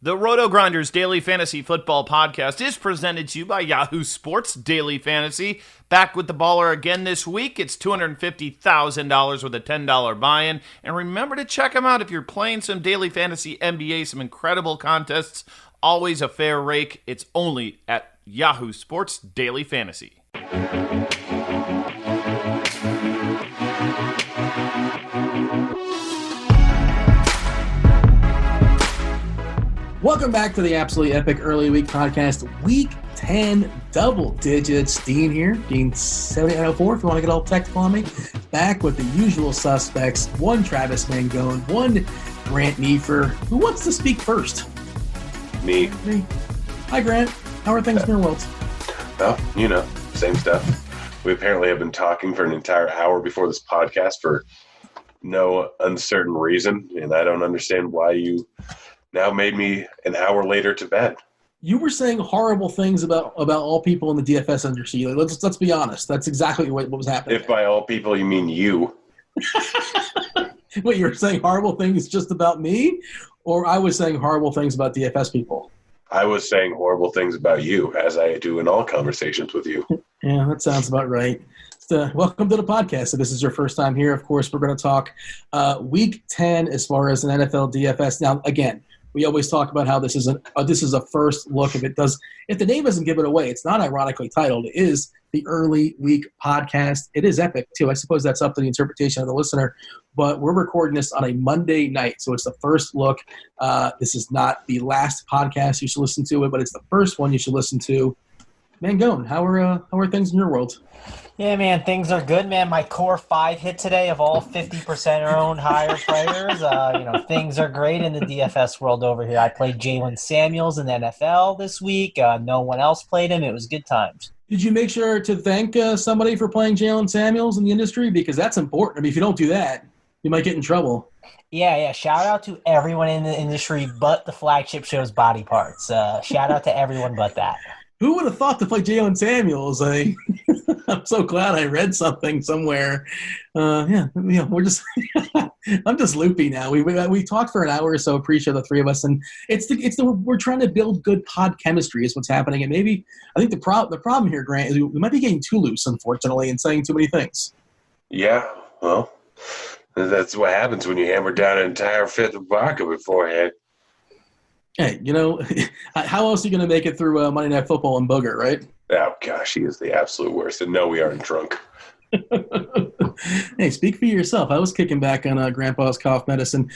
The RotoGrinders Daily Fantasy Football Podcast is presented to you by Yahoo Sports Daily Fantasy. Back with the baller again this week. It's $250,000 with a $10 buy-in. And remember to check them out if you're playing some Daily Fantasy NBA, some incredible contests. Always a fair rake. It's only at Yahoo Sports Daily Fantasy. Welcome back to the Absolutely Epic Early Week Podcast. Week 10, double digits. Dean here, Dean 7904 if you want to get all technical on me. Back with the usual suspects. One Travis Mangone, one Grant Neiffer. Who wants to speak first? Me. Hi, Grant. How are things in your world? Well, same stuff. We apparently have been talking for an entire hour before this podcast for no uncertain reason, and I don't understand why you now made me an hour later to bed. You were saying horrible things about all people in the DFS industry. Let's be honest. That's exactly what was happening. If by all people you mean you. Wait, you're saying horrible things just about me? Or I was saying horrible things about DFS people? I was saying horrible things about you, as I do in all conversations with you. Yeah, that sounds about right. Welcome to the podcast. If this is your first time here, of course, we're going to talk Week 10 as far as an NFL DFS. Now, again, we always talk about how this is a first look. If the name doesn't give it away, it's not ironically titled. It is the Early Week Podcast. It is epic too. I suppose that's up to the interpretation of the listener. But we're recording this on a Monday night, so it's the first look. This is not the last podcast you should listen to it, but it's the first one you should listen to. Mangone, how are things in your world? Yeah, man, things are good, man. My core 5 hit today of all 50% owned higher players. Things are great in the DFS world over here. I played Jalen Samuels in the NFL this week. No one else played him. It was good times. Did you make sure to thank somebody for playing Jalen Samuels in the industry? Because that's important. I mean, if you don't do that, you might get in trouble. Yeah. Shout out to everyone in the industry but the flagship show's body parts. Shout out to everyone but that. Who would have thought to play Jalen Samuels? I'm so glad I read something somewhere. We're just I'm just loopy now. We talked for an hour or so. Appreciate the three of us, and we're trying to build good pod chemistry is what's happening. And maybe I think the problem here, Grant, is we might be getting too loose, unfortunately, and saying too many things. Yeah, well, that's what happens when you hammer down an entire fifth of vodka beforehand. Hey, how else are you going to make it through Monday Night Football and Booger, right? Oh, gosh, he is the absolute worst. And no, we aren't drunk. Hey, speak for yourself. I was kicking back on Grandpa's cough medicine.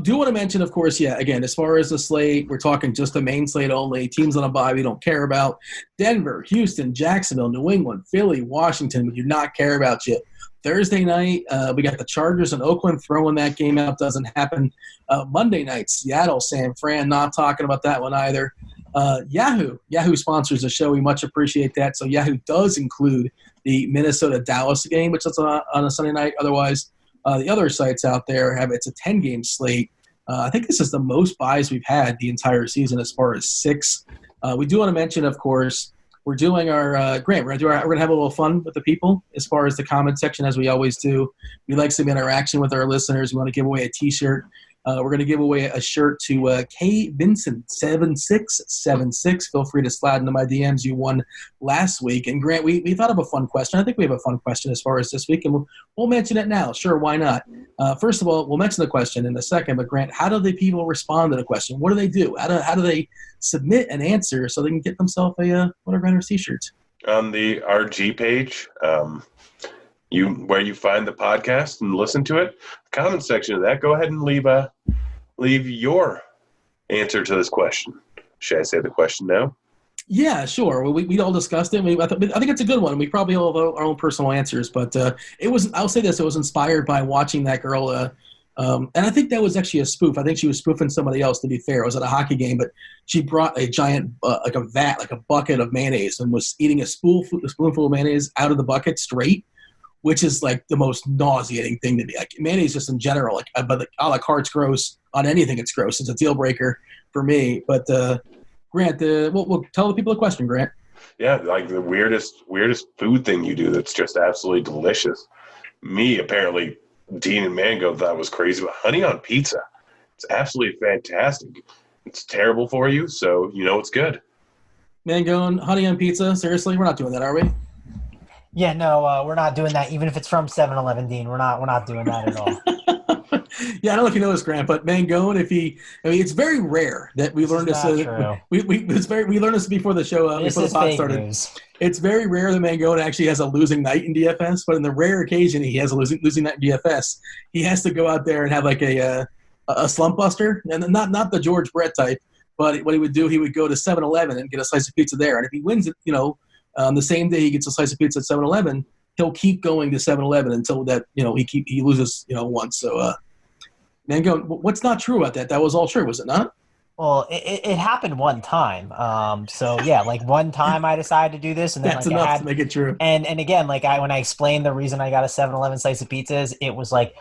Do want to mention, of course, again, as far as the slate, we're talking just the main slate only. Teams on a bye we don't care about. Denver, Houston, Jacksonville, New England, Philly, Washington, we do not care about you. Thursday night, we got the Chargers in Oakland. Throwing that game out doesn't happen. Monday night, Seattle, San Fran, not talking about that one either. Yahoo sponsors the show. We much appreciate that. So Yahoo does include the Minnesota-Dallas game, which is on a Sunday night. Otherwise, the other sites out there it's a 10-game slate. I think this is the most buys we've had the entire season as far as 6. We do want to mention, of course, we're doing our Grant. We're gonna have a little fun with the people as far as the comment section, as we always do. We like some interaction with our listeners. We want to give away a T-shirt. We're going to give away a shirt to K Vincent 7676. Feel free to slide into my DMs. You won last week. And Grant, we thought of a fun question. I think we have a fun question as far as this week, and we'll mention it now. Sure, why not? First of all, we'll mention the question in a second. But Grant, how do the people respond to the question? What do they do? How do they submit an answer so they can get themselves a RotoGrinders T-shirt? On the RG page, where you find the podcast and listen to it, the comment section of that, go ahead and leave your answer to this question. Should I say the question now? Yeah, sure. Well, we all discussed it. I think it's a good one. We probably all have our own personal answers, but I'll say this: it was inspired by watching that girl. And I think that was actually a spoof. I think she was spoofing somebody else, to be fair. It was at a hockey game, but she brought a giant, like a bucket of mayonnaise and was eating a spoonful of mayonnaise out of the bucket straight, which is like the most nauseating thing to me. Like mayonnaise just in general, but a la carte's gross. On anything, it's gross. It's a deal breaker for me. But Grant, we'll tell the people a question, Grant. Yeah, like the weirdest food thing you do that's just absolutely delicious. Me, apparently, Dean and Mango thought was crazy, but honey on pizza. It's absolutely fantastic. it's terrible for you, so you know it's good. Mangone, honey on pizza. Seriously, we're not doing that, are we? Yeah, no, we're not doing that. Even if it's from 7-Eleven, Dean, we're not doing that at all. Yeah, I don't know if you know this, Grant, but Mangone, it's very rare that we learned this. True. We learned this before the show, This before the is pod fake started. news. It's very rare that Mangone actually has a losing night in DFS, but in the rare occasion he has a losing night in DFS, he has to go out there and have like a slump buster, and not the George Brett type, but what he would do, he would go to 7-Eleven and get a slice of pizza there, and if he wins it, the same day he gets a slice of pizza at 7-Eleven, he'll keep going to 7-Eleven until that he loses once. So Mangone, what's not true about that? That was all true, was it not? Well, it happened one time. So yeah, like one time I decided to do this, and then That's like enough I had, to make it true. And again, like when I explained the reason I got a 7-Eleven slice of pizzas, it was like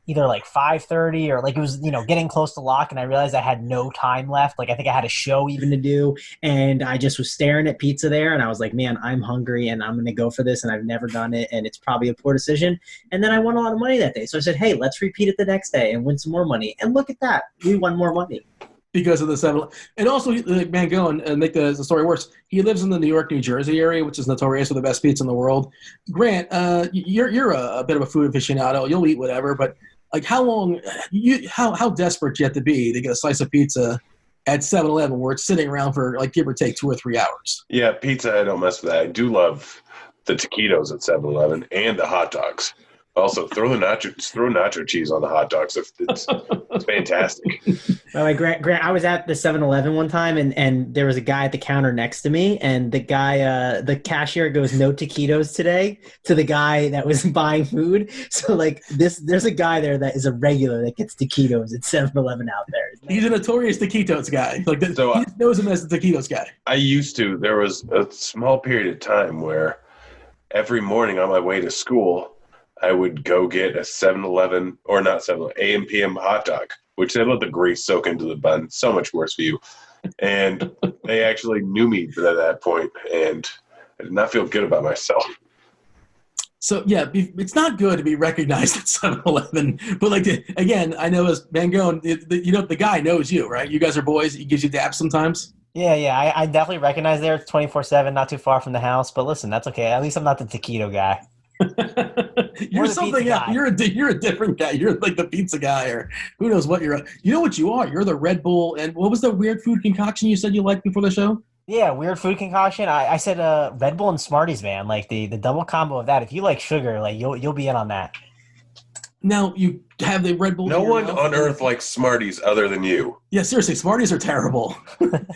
either like 5:30 or like it was getting close to lock, and I realized I had no time left. Like I think I had a show even to do, and I just was staring at pizza there, and I was like, man, I'm hungry, and I'm gonna go for this, and I've never done it, and it's probably a poor decision. And then I won a lot of money that day, so I said, hey, let's repeat it the next day and win some more money. And look at that, we won more money. Because of the 7, and also Mangone, and make the story worse, he lives in the New York, New Jersey area, which is notorious for the best pizza in the world. Grant, you're a bit of a food aficionado. You'll eat whatever, but like how desperate do you have to be to get a slice of pizza at 7-Eleven where it's sitting around for like give or take 2 or 3 hours? Yeah, pizza, I don't mess with that. I do love the taquitos at 7-Eleven and the hot dogs. Also, throw nacho cheese on the hot dogs. It's fantastic. By the way, Grant, I was at the 7-Eleven one time, and there was a guy at the counter next to me, and the guy, the cashier goes, "No taquitos today," to the guy that was buying food. So, like, there's a guy there that is a regular that gets taquitos at 7-Eleven out there. He's a notorious taquitos guy. Like, he just knows him as the taquitos guy. There was a small period of time where every morning on my way to school, I would go get a 7-Eleven, or not 7-Eleven, AM PM hot dog, which they let the grease soak into the bun. So much worse for you. And they actually knew me at that point, and I did not feel good about myself. So, yeah, it's not good to be recognized at 7-Eleven. But, like, again, I know as Mangone, the guy knows you, right? You guys are boys. He gives you dabs sometimes. Yeah, I definitely recognize there. It's 24/7, not too far from the house. But listen, that's okay. At least I'm not the taquito guy. You're something else. You're a different guy. You're like the pizza guy, or who knows what you're. You know what you are? You're the Red Bull. And what was the weird food concoction you said you liked before the show? Yeah, weird food concoction. I said Red Bull and Smarties, man. Like the double combo of that. If you like sugar, like you'll be in on that. Now you have the Red Bull. No one on earth likes Smarties other than you. Yeah, seriously, Smarties are terrible.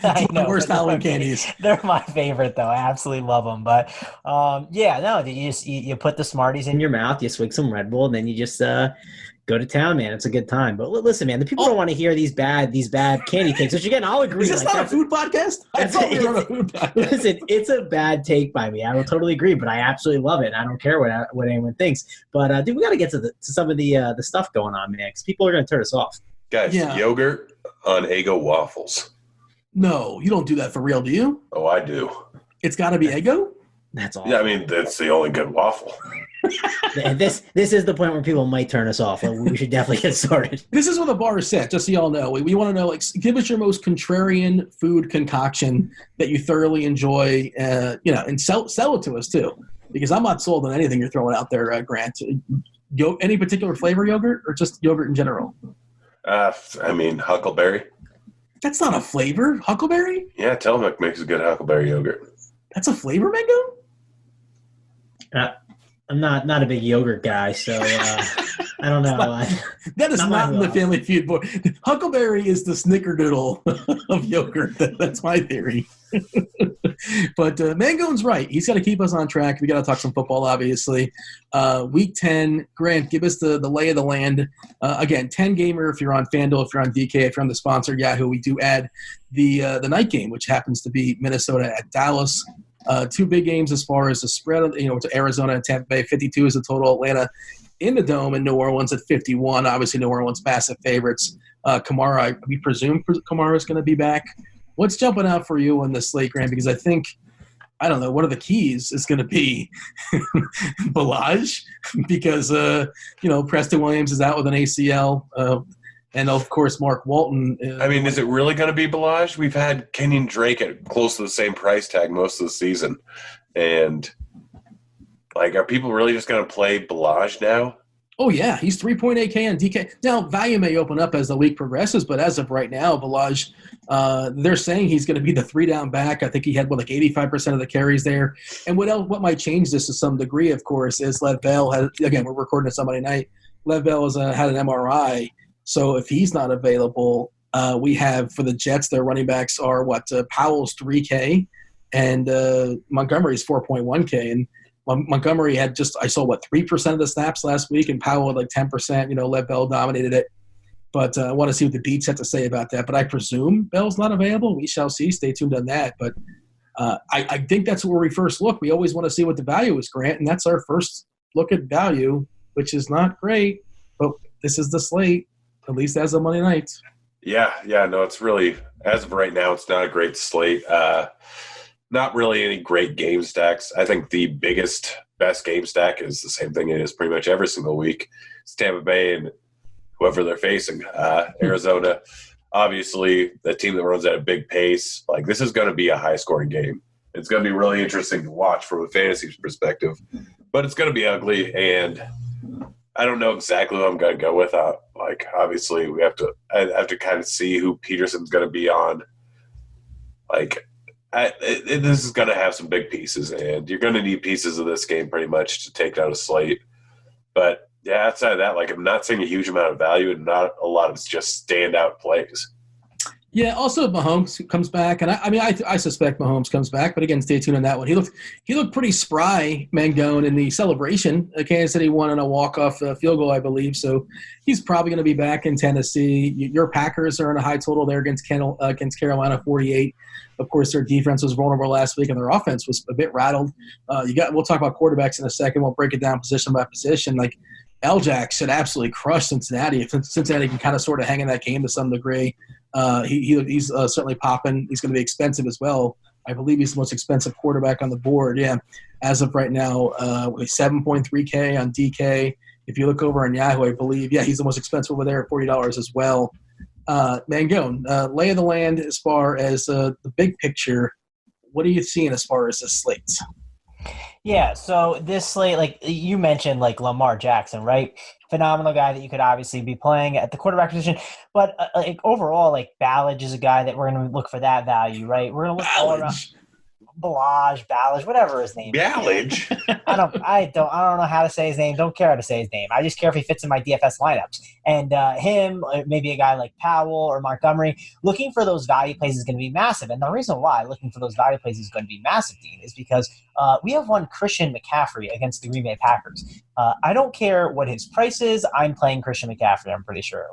I know, the worst Halloween candies. They're my favorite, though. I absolutely love them. But you put the Smarties in your mouth, you swig some Red Bull, and then you just go to town, man. It's a good time. But listen, man, the people don't want to hear these bad candy takes. Which again, I'll agree. Is this not a food podcast? I thought we were on a food podcast. Listen, it's a bad take by me. I will totally agree, but I absolutely love it. I don't care what anyone thinks. But dude, we got to get to some of the stuff going on, man, because people are going to turn us off. Guys, yogurt on Eggo waffles. No, you don't do that for real, do you? Oh, I do. It's got to be Eggo? That's all. Yeah, I mean, that's the only good waffle. This is the point where people might turn us off. We should definitely get started. This is where the bar is set, just so y'all know. We want to know, like, give us your most contrarian food concoction that you thoroughly enjoy, and sell it to us, too. Because I'm not sold on anything you're throwing out there, Grant. Any particular flavor yogurt, or just yogurt in general? I mean, huckleberry. That's not a flavor. Huckleberry? Yeah, Tillamook makes a good huckleberry yogurt. That's a flavor, Mango? I'm not a big yogurt guy, so I don't know. That is not in the Family Feud board. Huckleberry is the snickerdoodle of yogurt. That's my theory. But Mangone's right. He's got to keep us on track. We got to talk some football, obviously. Week 10, Grant, give us the lay of the land. Again, 10-gamer if you're on FanDuel, if you're on DK, if you're on the sponsor Yahoo. We do add the night game, which happens to be Minnesota at Dallas. 2 big games as far as the spread. To Arizona and Tampa Bay. 52 is the total. Atlanta in the Dome, and New Orleans at 51. Obviously, New Orleans massive favorites. Kamara, we presume Kamara is going to be back. What's jumping out for you on this slate, Grant? Because I think, I don't know, one of the keys is going to be Balaj, because Preston Williams is out with an ACL, And, of course, Mark Walton. I mean, is it really going to be Balaj? We've had Kenyon Drake at close to the same price tag most of the season. And, like, are people really just going to play Balaj now? Oh, yeah. He's 3.8K on DK. Now, value may open up as the week progresses, but as of right now, Balaj, they're saying he's going to be the 3-down back. I think he had, 85% of the carries there. And what might change this to some degree, of course, is Lev Bell has, again, we're recording it Sunday night. Lev Bell has had an MRI. So if he's not available, we have for the Jets, their running backs are Powell's 3K and Montgomery's 4.1K. And Montgomery had I saw 3% of the snaps last week, and Powell had 10%. Lev Bell dominated it. But I want to see what the Beats have to say about that. But I presume Bell's not available. We shall see. Stay tuned on that. But I think that's where we first look. We always want to see what the value is, Grant, and that's our first look at value, which is not great. But this is the slate, at least as of Monday night. Yeah, no, it's really, as of right now, it's not a great slate. Not really any great game stacks. I think the best game stack is the same thing it is pretty much every single week. It's Tampa Bay and whoever they're facing. Arizona, obviously, the team that runs at a big pace. Like, this is going to be a high-scoring game. It's going to be really interesting to watch from a fantasy perspective. But it's going to be ugly, and I don't know exactly who I'm going to go with. Obviously, I have to kind of see who Peterson's going to be on. This is going to have some big pieces, and you're going to need pieces of this game pretty much to take down a slate. But, yeah, outside of that, I'm not seeing a huge amount of value and not a lot of just standout plays. Yeah, also if Mahomes comes back, and I suspect Mahomes comes back, but again, stay tuned on that one. He looked pretty spry, Mangone, in the celebration. Kansas City won on a walk-off field goal, I believe, so he's probably going to be back in Tennessee. Your Packers are in a high total there against Carolina, 48. Of course, their defense was vulnerable last week, and their offense was a bit rattled. We'll talk about quarterbacks in a second. We'll break it down position by position. L-Jack should absolutely crush Cincinnati. If Cincinnati can kind of sort of hang in that game to some degree, he's certainly popping. He's going to be expensive as well. I believe he's the most expensive quarterback on the board. Yeah, as of right now, 7.3K on DK. If you look over on Yahoo, I believe, he's the most expensive over there at $40 as well. Mangone, lay of the land as far as the big picture. What are you seeing as far as the slates? Yeah, so this slate, like you mentioned, Lamar Jackson, right? Phenomenal guy that you could obviously be playing at the quarterback position. But overall, Ballage is a guy that we're going to look for that value, right? We're going to look all around. Ballage, whatever his name is. Ballage? I don't know how to say his name. Don't care how to say his name. I just care if he fits in my DFS lineups. And him, maybe a guy like Powell or Montgomery, looking for those value plays is going to be massive. And the reason why looking for those value plays is going to be massive, Dean, is because we have one Christian McCaffrey against the Green Bay Packers. I don't care what his price is. I'm playing Christian McCaffrey, I'm pretty sure.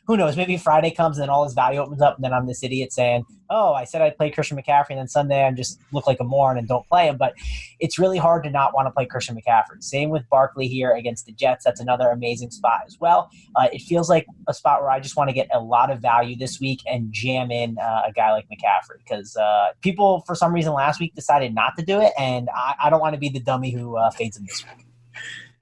Who knows? Maybe Friday comes and then all his value opens up, and then I'm this idiot saying, oh, I said I'd play Christian McCaffrey, and then Sunday I just look like a moron and don't play him. But it's really hard to not want to play Christian McCaffrey. Same with Barkley here against the Jets. That's another amazing spot as well. It feels like a spot where I just want to get a lot of value this week and jam in a guy like McCaffrey, because people, for some reason, last week decided not to do it, and I don't want to be the dummy who fades him this week.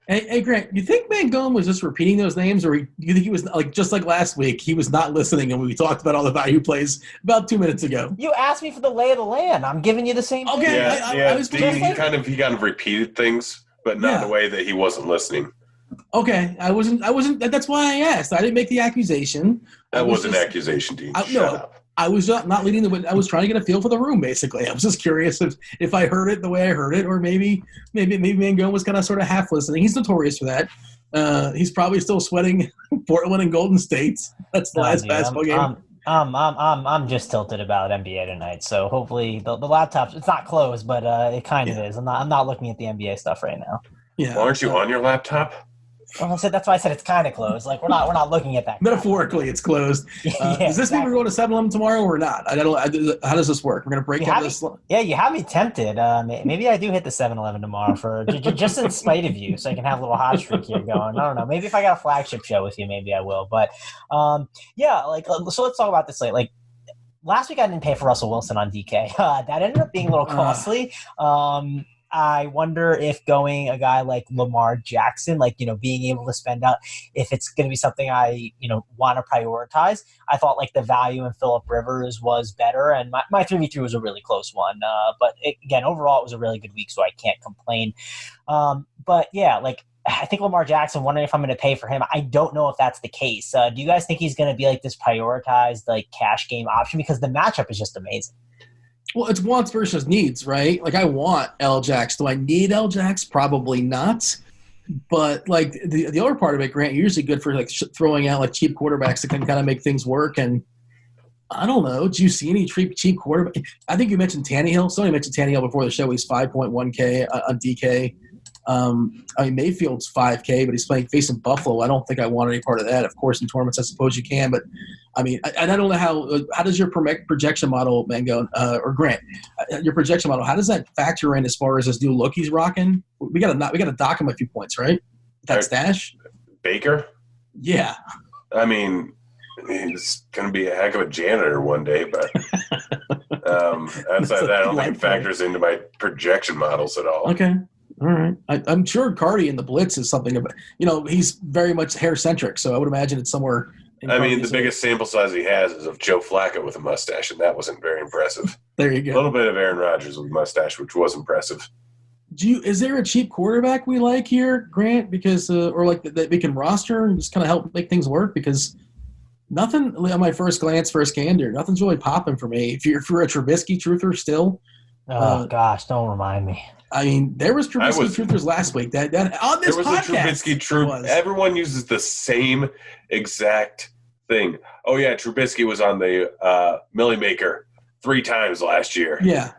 Hey, Grant, you think Mangone was just repeating those names, or you think he was just like last week, he was not listening and we talked about all the value plays about 2 minutes ago? You asked me for the lay of the land. I'm giving you the same thing. Okay, I was he kind of repeated things, but not in a way that he wasn't listening. Okay, I wasn't. That's why I asked. I didn't make the accusation. That was an accusation, Dean. Shut up. I was not leading the. I was trying to get a feel for the room. Basically, I was just curious if I heard it the way I heard it, or maybe Mangone was kind of sort of half listening. He's notorious for that. He's probably still sweating Portland and Golden State. That's the last basketball game. I'm just tilted about NBA tonight. So hopefully the laptop, it's not closed, but it kind of is. I'm not looking at the NBA stuff right now. Yeah. Well, aren't you on your laptop? Well, that's why I said it's kind of closed. We're not looking at that. Metaphorically, it's closed. Does this mean we're going to 7-Eleven tomorrow or not? How does this work? We're going to break out this. Yeah, you have me tempted. Maybe I do hit the 7-Eleven tomorrow for just in spite of you, so I can have a little hot streak here going. I don't know. Maybe if I got a flagship show with you, maybe I will. But so let's talk about this later. Last week I didn't pay for Russell Wilson on DK. That ended up being a little costly. I wonder if going a guy like Lamar Jackson, like, being able to spend out, if it's going to be something I, want to prioritize. I thought like the value in Phillip Rivers was better, and my 3v3 was a really close one. But again, overall, it was a really good week, so I can't complain. But yeah, like, I think Lamar Jackson, wondering if I'm going to pay for him. I don't know if that's the case. Do you guys think he's going to be like this prioritized like cash game option? Because the matchup is just amazing. Well, it's wants versus needs, right? Like, I want L-Jax. Do I need L-Jax? Probably not. But, like, the other part of it, Grant, you're usually good for, like, throwing out, like, cheap quarterbacks that can kind of make things work. And I don't know. Do you see any cheap quarterback? I think you mentioned Tannehill. Somebody mentioned Tannehill before the show. He's 5.1K on DK. Mayfield's 5K, but he's facing Buffalo. I don't think I want any part of that. Of course, in tournaments, I suppose you can, but I don't know how does your projection model, Mangone, or Grant, your projection model, how does that factor in as far as this new look he's rocking? We got to dock him a few points, right? That stash. Baker. Yeah. I mean, he's going to be a heck of a janitor one day, but outside that, I don't think it factors into my projection models at all. Okay. All right. I'm sure Cardi in the Blitz is something about, he's very much hair-centric, so I would imagine it's somewhere. The biggest sample size he has is of Joe Flacco with a mustache, and that wasn't very impressive. There you go. A little bit of Aaron Rodgers with a mustache, which was impressive. Is there a cheap quarterback we like here, Grant? Because or like that we can roster and just kind of help make things work? Because nothing on my first gander, nothing's really popping for me. If you're a Trubisky truther still. Oh gosh, don't remind me. I mean, there was Trubisky truthers last week. That on this podcast, there was a Trubisky truth. Everyone uses the same exact thing. Oh yeah, Trubisky was on the Millie Maker 3 times last year. Yeah,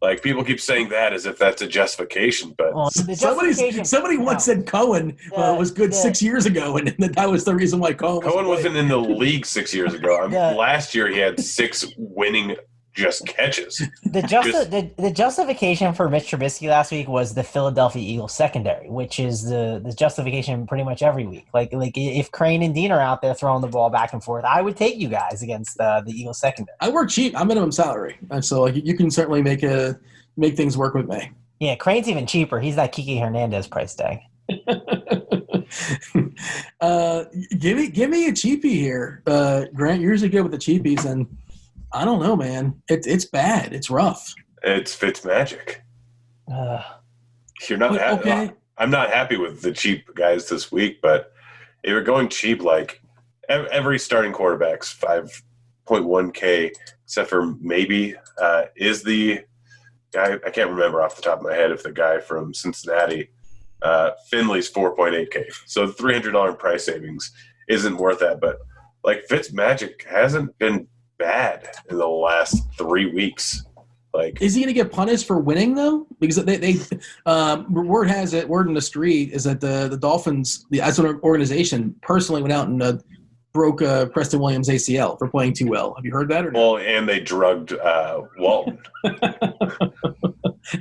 like people keep saying that as if that's a justification, but somebody once said Cohen was good 6 years ago, and that was the reason why Cohen wasn't in the league 6 years ago. Last year he had 6 winning just catches. The justification for Mitch Trubisky last week was the Philadelphia Eagles secondary, which is the justification pretty much every week. Like if Crane and Dean are out there throwing the ball back and forth, I would take you guys against the Eagles secondary. I work cheap. I'm minimum salary, and so you can certainly make things work with me. Yeah, Crane's even cheaper. He's that Kiki Hernandez price tag. Give me a cheapie here, Grant. You're usually good with the cheapies, and I don't know, man. It's bad. It's rough. It's Fitzmagic. You're not happy. Okay. I'm not happy with the cheap guys this week, but if you're going cheap, like every starting quarterback's 5.1K, except for maybe is the guy, I can't remember off the top of my head if the guy from Cincinnati, Finley's 4.8K. So the $300 price savings isn't worth that, but like Fitzmagic hasn't been bad in the last 3 weeks. Like, is he going to get punished for winning though? Because they word has it, word in the street is that the Dolphins, as an organization, personally went out and broke Preston Williams' ACL for playing too well. Have you heard that? Or no? Well, and they drugged Walton.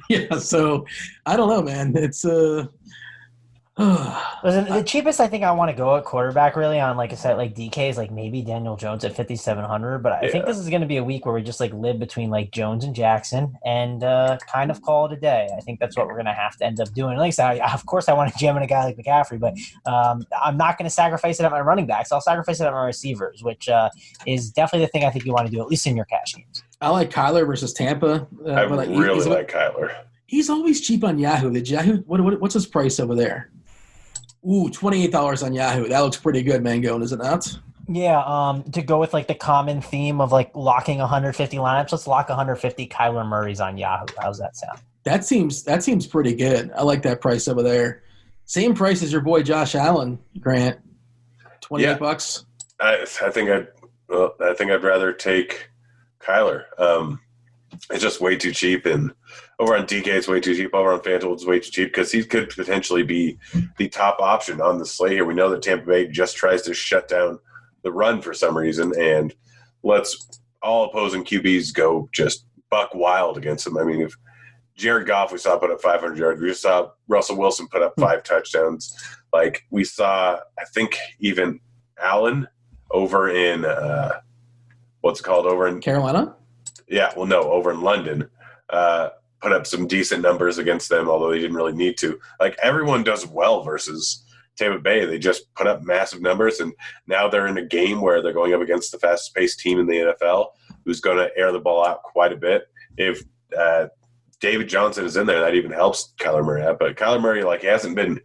Yeah, so I don't know, man. It's Listen, the cheapest I think I want to go at quarterback really on like a set like DK is like maybe Daniel Jones at 5,700, but I think this is going to be a week where we just like live between like Jones and Jackson and kind of call it a day. I think that's what we're going to have to end up doing. Like I said, of course I want to jam in a guy like McCaffrey, but I'm not going to sacrifice it at my running backs. I'll sacrifice it at my receivers, which is definitely the thing I think you want to do, at least in your cash games. I like Kyler versus Tampa. I really like Kyler. He's always cheap on Yahoo. What's his price over there? Ooh, $28 on Yahoo. That looks pretty good, Mangone, is it not? Yeah, to go with like the common theme of like locking 150 lineups, let's lock 150 Kyler Murrays on Yahoo. How's that sound? That seems pretty good. I like that price over there. Same price as your boy Josh Allen, Grant. $28. I think I'd rather take Kyler. It's just way too cheap, and over on DK it's way too cheap. Over on FanDuel it's way too cheap because he could potentially be the top option on the slate here. We know that Tampa Bay just tries to shut down the run for some reason, and lets all opposing QBs go just buck wild against him. I mean, if Jared Goff we saw put up 500 yards, we just saw Russell Wilson put up 5 touchdowns. Like we saw, I think even Allen over in over in Carolina. Yeah, well, no, over in London, put up some decent numbers against them, although they didn't really need to. Like, everyone does well versus Tampa Bay. They just put up massive numbers, and now they're in a game where they're going up against the fastest-paced team in the NFL, who's going to air the ball out quite a bit. If David Johnson is in there, that even helps Kyler Murray out. But Kyler Murray, like, he hasn't been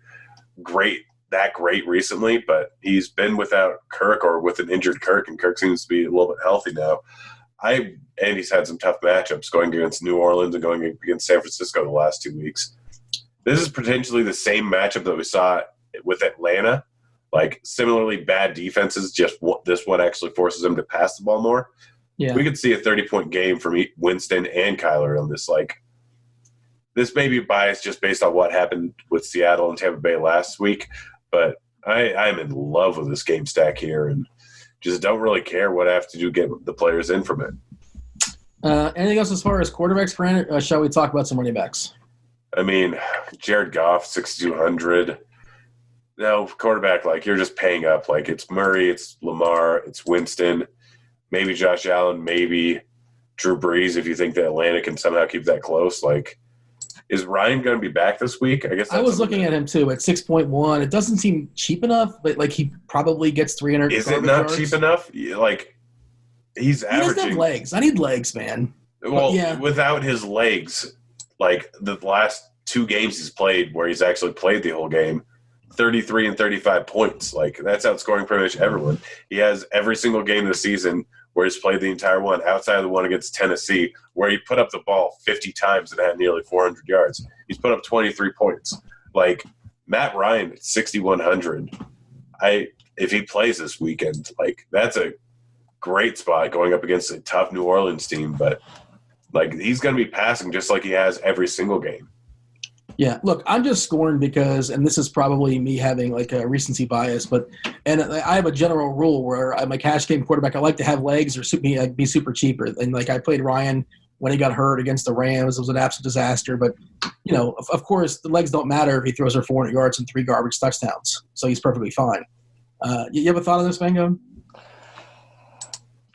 that great recently, but he's been without Kirk or with an injured Kirk, and Kirk seems to be a little bit healthy now. And he's had some tough matchups going against New Orleans and going against San Francisco the last 2 weeks. This is potentially the same matchup that we saw with Atlanta. Like, similarly bad defenses, just this one actually forces them to pass the ball more. Yeah. We could see a 30-point game from Winston and Kyler on this. Like, this may be biased just based on what happened with Seattle and Tampa Bay last week, but I'm in love with this game stack here and just don't really care what I have to do to get the players in from it. Anything else as far as quarterbacks, Brandon? Shall we talk about some running backs? I mean, Jared Goff, 6,200. No, quarterback, like, you're just paying up. Like, it's Murray, it's Lamar, it's Winston, maybe Josh Allen, maybe Drew Brees if you think that Atlanta can somehow keep that close. Like, is Ryan going to be back this week? I guess I was looking at him too at 6.1. It doesn't seem cheap enough, but like he probably gets 300. Is it not yards. cheap enough? Like, he's averaging. He doesn't have legs. I need legs, man. Well, yeah. Without his legs, like the last 2 games he's played, where he's actually played the whole game, 33 and 35 points. Like, that's outscoring pretty much everyone. He has every single game this season where he's played the entire one, outside of the one against Tennessee, where he put up the ball 50 times and had nearly 400 yards. He's put up 23 points. Like, Matt Ryan at 6,100. If he plays this weekend, like, that's a great spot going up against a tough New Orleans team. But, like, he's going to be passing just like he has every single game. Yeah, look, I'm just scorned because, and this is probably me having like a recency bias, and I have a general rule where I'm a cash game quarterback. I like to have legs or be super cheaper. And like I played Ryan when he got hurt against the Rams. It was an absolute disaster. But, you know, of course, the legs don't matter if he throws for 400 yards and 3 garbage touchdowns. So he's perfectly fine. You have a thought on this, Mangone?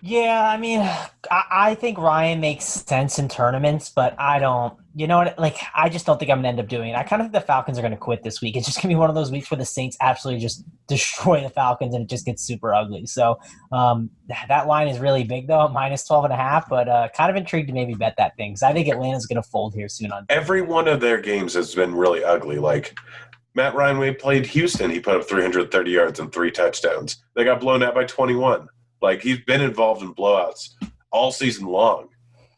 Yeah, I mean, I think Ryan makes sense in tournaments, but I don't. You know what? Like, I just don't think I'm going to end up doing it. I kind of think the Falcons are going to quit this week. It's just going to be one of those weeks where the Saints absolutely just destroy the Falcons and it just gets super ugly. So that line is really big, though, minus 12.5, but kind of intrigued to maybe bet that thing because I think Atlanta's going to fold here soon. Every one of their games has been really ugly. Like, Matt Ryan, when he played Houston, he put up 330 yards and 3 touchdowns. They got blown out by 21. Like, he's been involved in blowouts all season long,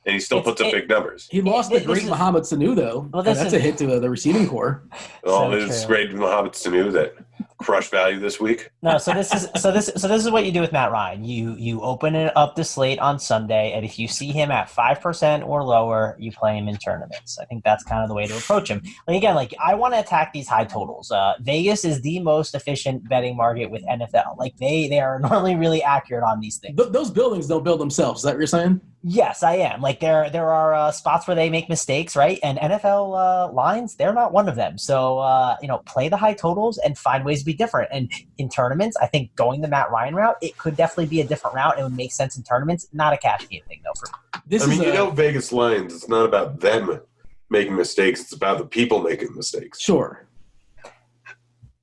and he still puts up big numbers. He lost the great Mohamed Sanu, though. Well, that's a hit to the receiving core. Well, it's great Mohamed Sanu that crushed value this week. No, so this is what you do with Matt Ryan. You open it up the slate on Sunday, and if you see him at 5% or lower, you play him in tournaments. I think that's kind of the way to approach him. Like, again, like, I want to attack these high totals. Vegas is the most efficient betting market with NFL. Like, they are normally really accurate on these things. Those buildings don't build themselves. Is that what you're saying? Yes, I am. Like, there are spots where they make mistakes, right? And NFL lines, they're not one of them. So, play the high totals and find ways to be different. And in tournaments, I think going the Matt Ryan route, it could definitely be a different route. It would make sense in tournaments. Not a cash game thing, though, for me. Vegas lines, it's not about them making mistakes. It's about the people making mistakes. Sure.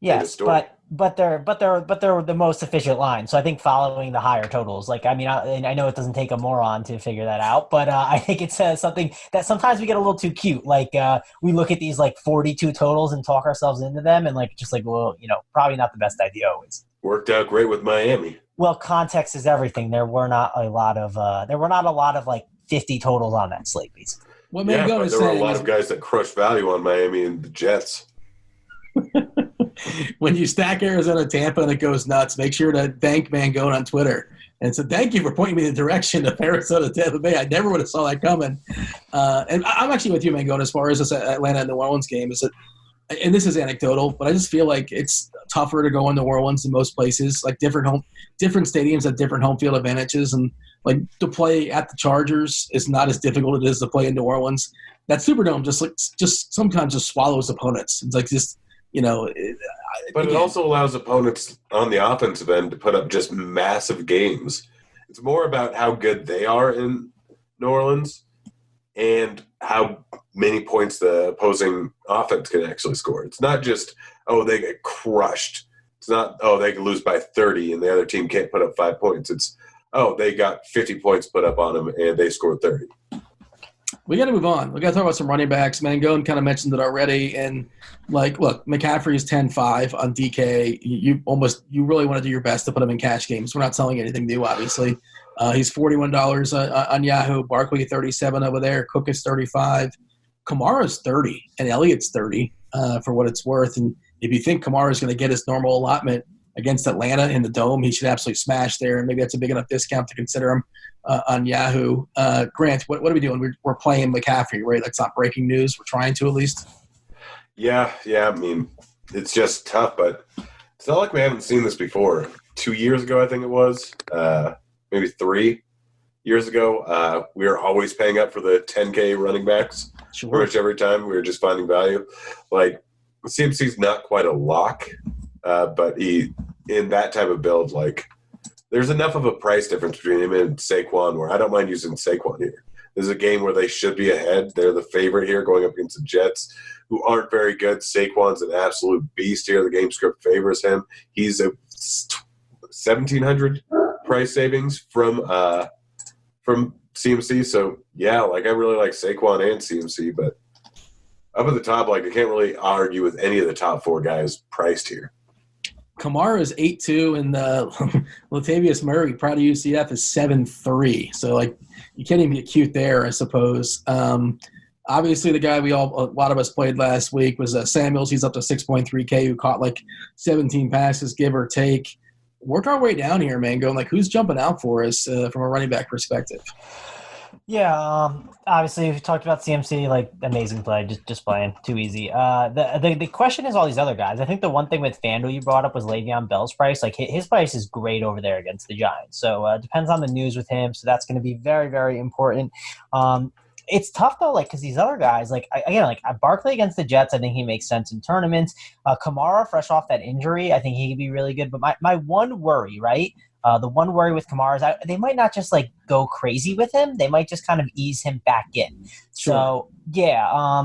Yes, but they're the most efficient line. So I think following the higher totals, like, I mean, I know it doesn't take a moron to figure that out, but I think it says something that sometimes we get a little too cute. Like, we look at these like 42 totals and talk ourselves into them, and well, probably not the best idea always. Worked out great with Miami. Well, context is everything. There were not a lot of like 50 totals on that slate, basically. But there were a lot of guys that crushed value on Miami and the Jets. When you stack Arizona Tampa and it goes nuts, make sure to thank Mangone on Twitter. And so thank you for pointing me in the direction of Arizona Tampa Bay. I never would have saw that coming. And I'm actually with you, Mangone, as far as this Atlanta and New Orleans game. And this is anecdotal, but I just feel like it's tougher to go in New Orleans than most places. Like, different stadiums have different home field advantages, and like to play at the Chargers is not as difficult as it is to play in New Orleans. That Superdome just sometimes just swallows opponents. It's like just. But it also allows opponents on the offensive end to put up just massive games. It's more about how good they are in New Orleans. and how many points the opposing offense can actually score. It's not just, they get crushed. It's not, they can lose by 30 and the other team can't put up 5 points. It's, they got 50 points put up on them and they scored 30. We got to move on. We got to talk about some running backs. Mangone kind of mentioned it already. And, look, McCaffrey's 10-5 on DK. You really want to do your best to put him in cash games. We're not selling anything new, obviously. He's $41 on Yahoo. Barkley $37 over there. Cook is $35. Kamara's $30, and Elliott's $30 for what it's worth. And if you think Kamara's going to get his normal allotment against Atlanta in the Dome, he should absolutely smash there. And maybe that's a big enough discount to consider him on Yahoo. Grant, what are we doing? We're playing McCaffrey, right? That's not breaking news. We're trying to at least. Yeah. I mean, it's just tough, but it's not like we haven't seen this before. 2 years ago, I think it was, maybe 3 years ago, we were always paying up for the 10K running backs. Sure. Pretty much every time we were just finding value. Like, CMC's not quite a lock, but he, in that type of build, like, there's enough of a price difference between him and Saquon where I don't mind using Saquon here. This is a game where they should be ahead. They're the favorite here going up against the Jets, who aren't very good. Saquon's an absolute beast here. The game script favors him. He's a 1,700 price savings from CMC. So, yeah, like, I really like Saquon and CMC, but up at the top, like, I can't really argue with any of the top 4 guys priced here. Kamara is 8-2, and Latavius Murray, proud of UCF, is 7-3. So, like, you can't even get cute there, I suppose. Obviously, the guy a lot of us played last week was Samuels. He's up to 6.3K, who caught like 17 passes, give or take. Work our way down here, man. Going like, who's jumping out for us from a running back perspective? Yeah, obviously we talked about CMC, like, amazing play, just playing too easy. The question is all these other guys. I think the one thing with FanDuel you brought up was Le'Veon Bell's price. Like, his price is great over there against the Giants. So it depends on the news with him. So that's going to be very, very important. It's tough though, like, because these other guys, like, Barkley against the Jets, I think he makes sense in tournaments. Kamara, fresh off that injury, I think he could be really good. But my one worry, right? The one worry with Kamara is they might not just like go crazy with him. They might just kind of ease him back in. Sure. So yeah,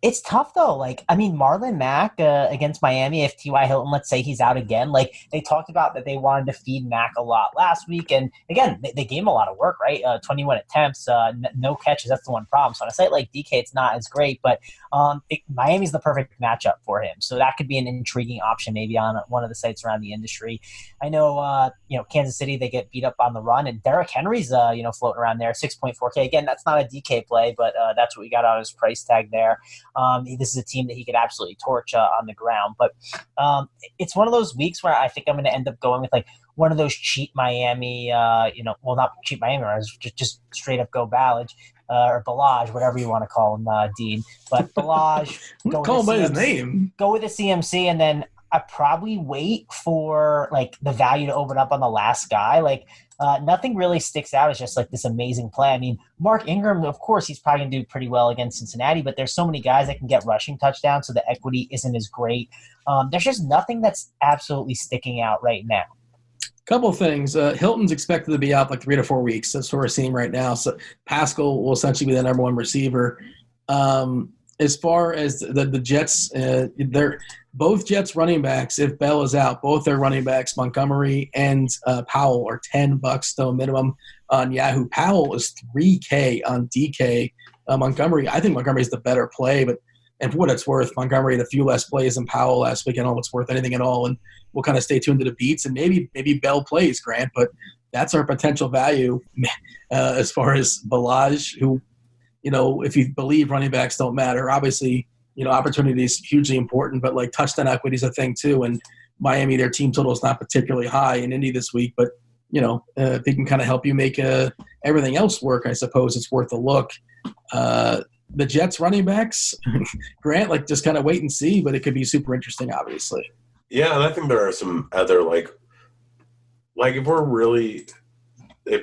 it's tough though. Like, I mean, Marlon Mack against Miami, if T.Y. Hilton, let's say he's out again, like, they talked about that they wanted to feed Mack a lot last week. And again, they gave him a lot of work, right? 21 attempts, no catches. That's the one problem. So on a site like DK, it's not as great, but Miami's the perfect matchup for him. So that could be an intriguing option maybe on one of the sites around the industry. I know, Kansas City, they get beat up on the run, and Derrick Henry's, floating around there, 6.4K. Again, that's not a DK play, but that's what we got on his price tag there. This is a team that he could absolutely torch on the ground. But it's one of those weeks where I think I'm going to end up going with, like, one of those cheap Miami, not cheap Miami, or just straight up go Ballage. Or Balaj, whatever you want to call him, Dean. But Balaj, call him by his name. Go with the CMC, and then I probably wait for, like, the value to open up on the last guy. Like, nothing really sticks out as just, like, this amazing play. I mean, Mark Ingram, of course, he's probably going to do pretty well against Cincinnati, but there's so many guys that can get rushing touchdowns, so the equity isn't as great. There's just nothing that's absolutely sticking out right now. Couple of things. Hilton's expected to be out like 3 to 4 weeks. That's what we're seeing right now. So Pascal will essentially be the number one receiver. As far as the Jets, they're both Jets running backs. If Bell is out, both their running backs, Montgomery and Powell, are $10 still minimum on Yahoo. Powell is $3K on DK. Montgomery, I think Montgomery is the better play, but and for what it's worth, Montgomery had a few less plays than Powell last week. I don't know if it's worth anything at all, and we'll kind of stay tuned to the beats, and maybe Bell plays, Grant, but that's our potential value as far as Balaj, who, if you believe running backs don't matter, obviously, opportunity is hugely important, but like touchdown equity is a thing too, and Miami, their team total is not particularly high in Indy this week, but, if they can kind of help you make everything else work, I suppose it's worth a look. The Jets running backs, Grant, like, just kind of wait and see, but it could be super interesting, obviously. Yeah, and I think there are some other, like if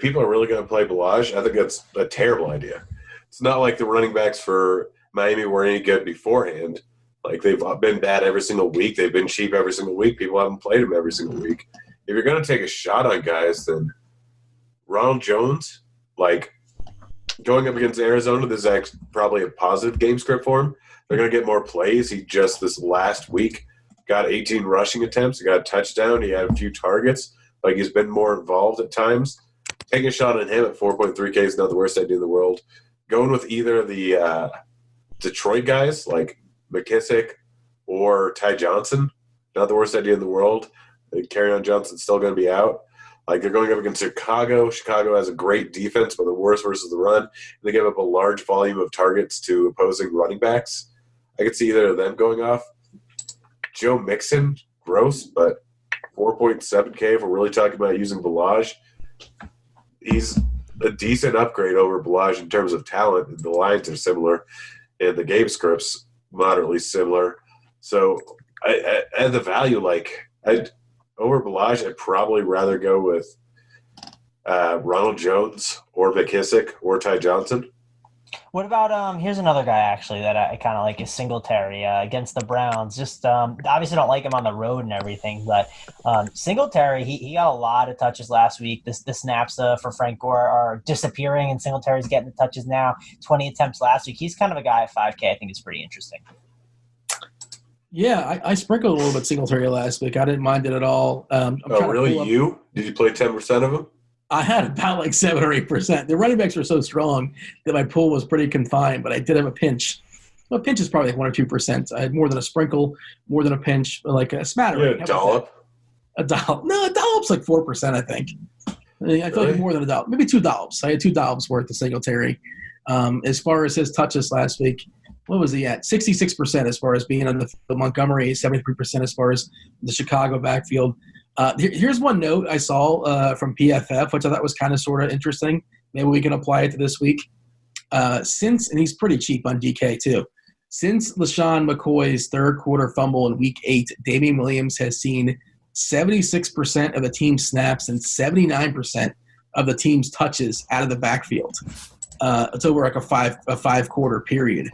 people are really going to play Balaj, I think that's a terrible idea. It's not like the running backs for Miami were any good beforehand. Like, they've been bad every single week. They've been cheap every single week. People haven't played them every single week. If you're going to take a shot on guys, then Ronald Jones, like, Going up against Arizona, this is probably a positive game script for him. They're going to get more plays. He just this last week got 18 rushing attempts. He got a touchdown. He had a few targets. Like, he's been more involved at times. Taking a shot on him at 4.3K is not the worst idea in the world. Going with either of the Detroit guys, like McKissick or Ty Johnson, not the worst idea in the world. Kerryon Johnson's still going to be out. Like, they're going up against Chicago. Chicago has a great defense, but the worst versus the run. And they give up a large volume of targets to opposing running backs. I could see either of them going off. Joe Mixon, gross, but 4.7K if we're really talking about using Ballage. He's a decent upgrade over Ballage in terms of talent. The lines are similar, and the game script's moderately similar. So, at the value, over Ballage, I'd probably rather go with Ronald Jones or McKissick or Ty Johnson. What about here's another guy actually that I kind of like is Singletary against the Browns. Just obviously don't like him on the road and everything, but Singletary he got a lot of touches last week. The snaps for Frank Gore are disappearing, and Singletary's getting the touches now. 20 attempts last week. He's kind of a guy at 5K. I think it's pretty interesting. Yeah, I sprinkled a little bit Singletary last week. I didn't mind it at all. Really? Did you play 10% of them? I had about like 7 or 8%. The running backs were so strong that my pool was pretty confined, but I did have a pinch. Well, a pinch is probably like 1 or 2%. I had more than a sprinkle, more than a pinch, like a smattering. Yeah, a dollop? A dollop. No, a dollop's like 4%, I think. I feel like more than a dollop. Maybe 2 dollops. I had 2 dollops worth of Singletary. As far as his touches last week, what was he at? 66% as far as being on the Montgomery, 73% as far as the Chicago backfield. Here's one note I saw from PFF, which I thought was kind of sort of interesting. Maybe we can apply it to this week. And he's pretty cheap on DK too. Since LaShawn McCoy's third quarter fumble in week 8, Damian Williams has seen 76% of the team's snaps and 79% of the team's touches out of the backfield. It's over like a five quarter period.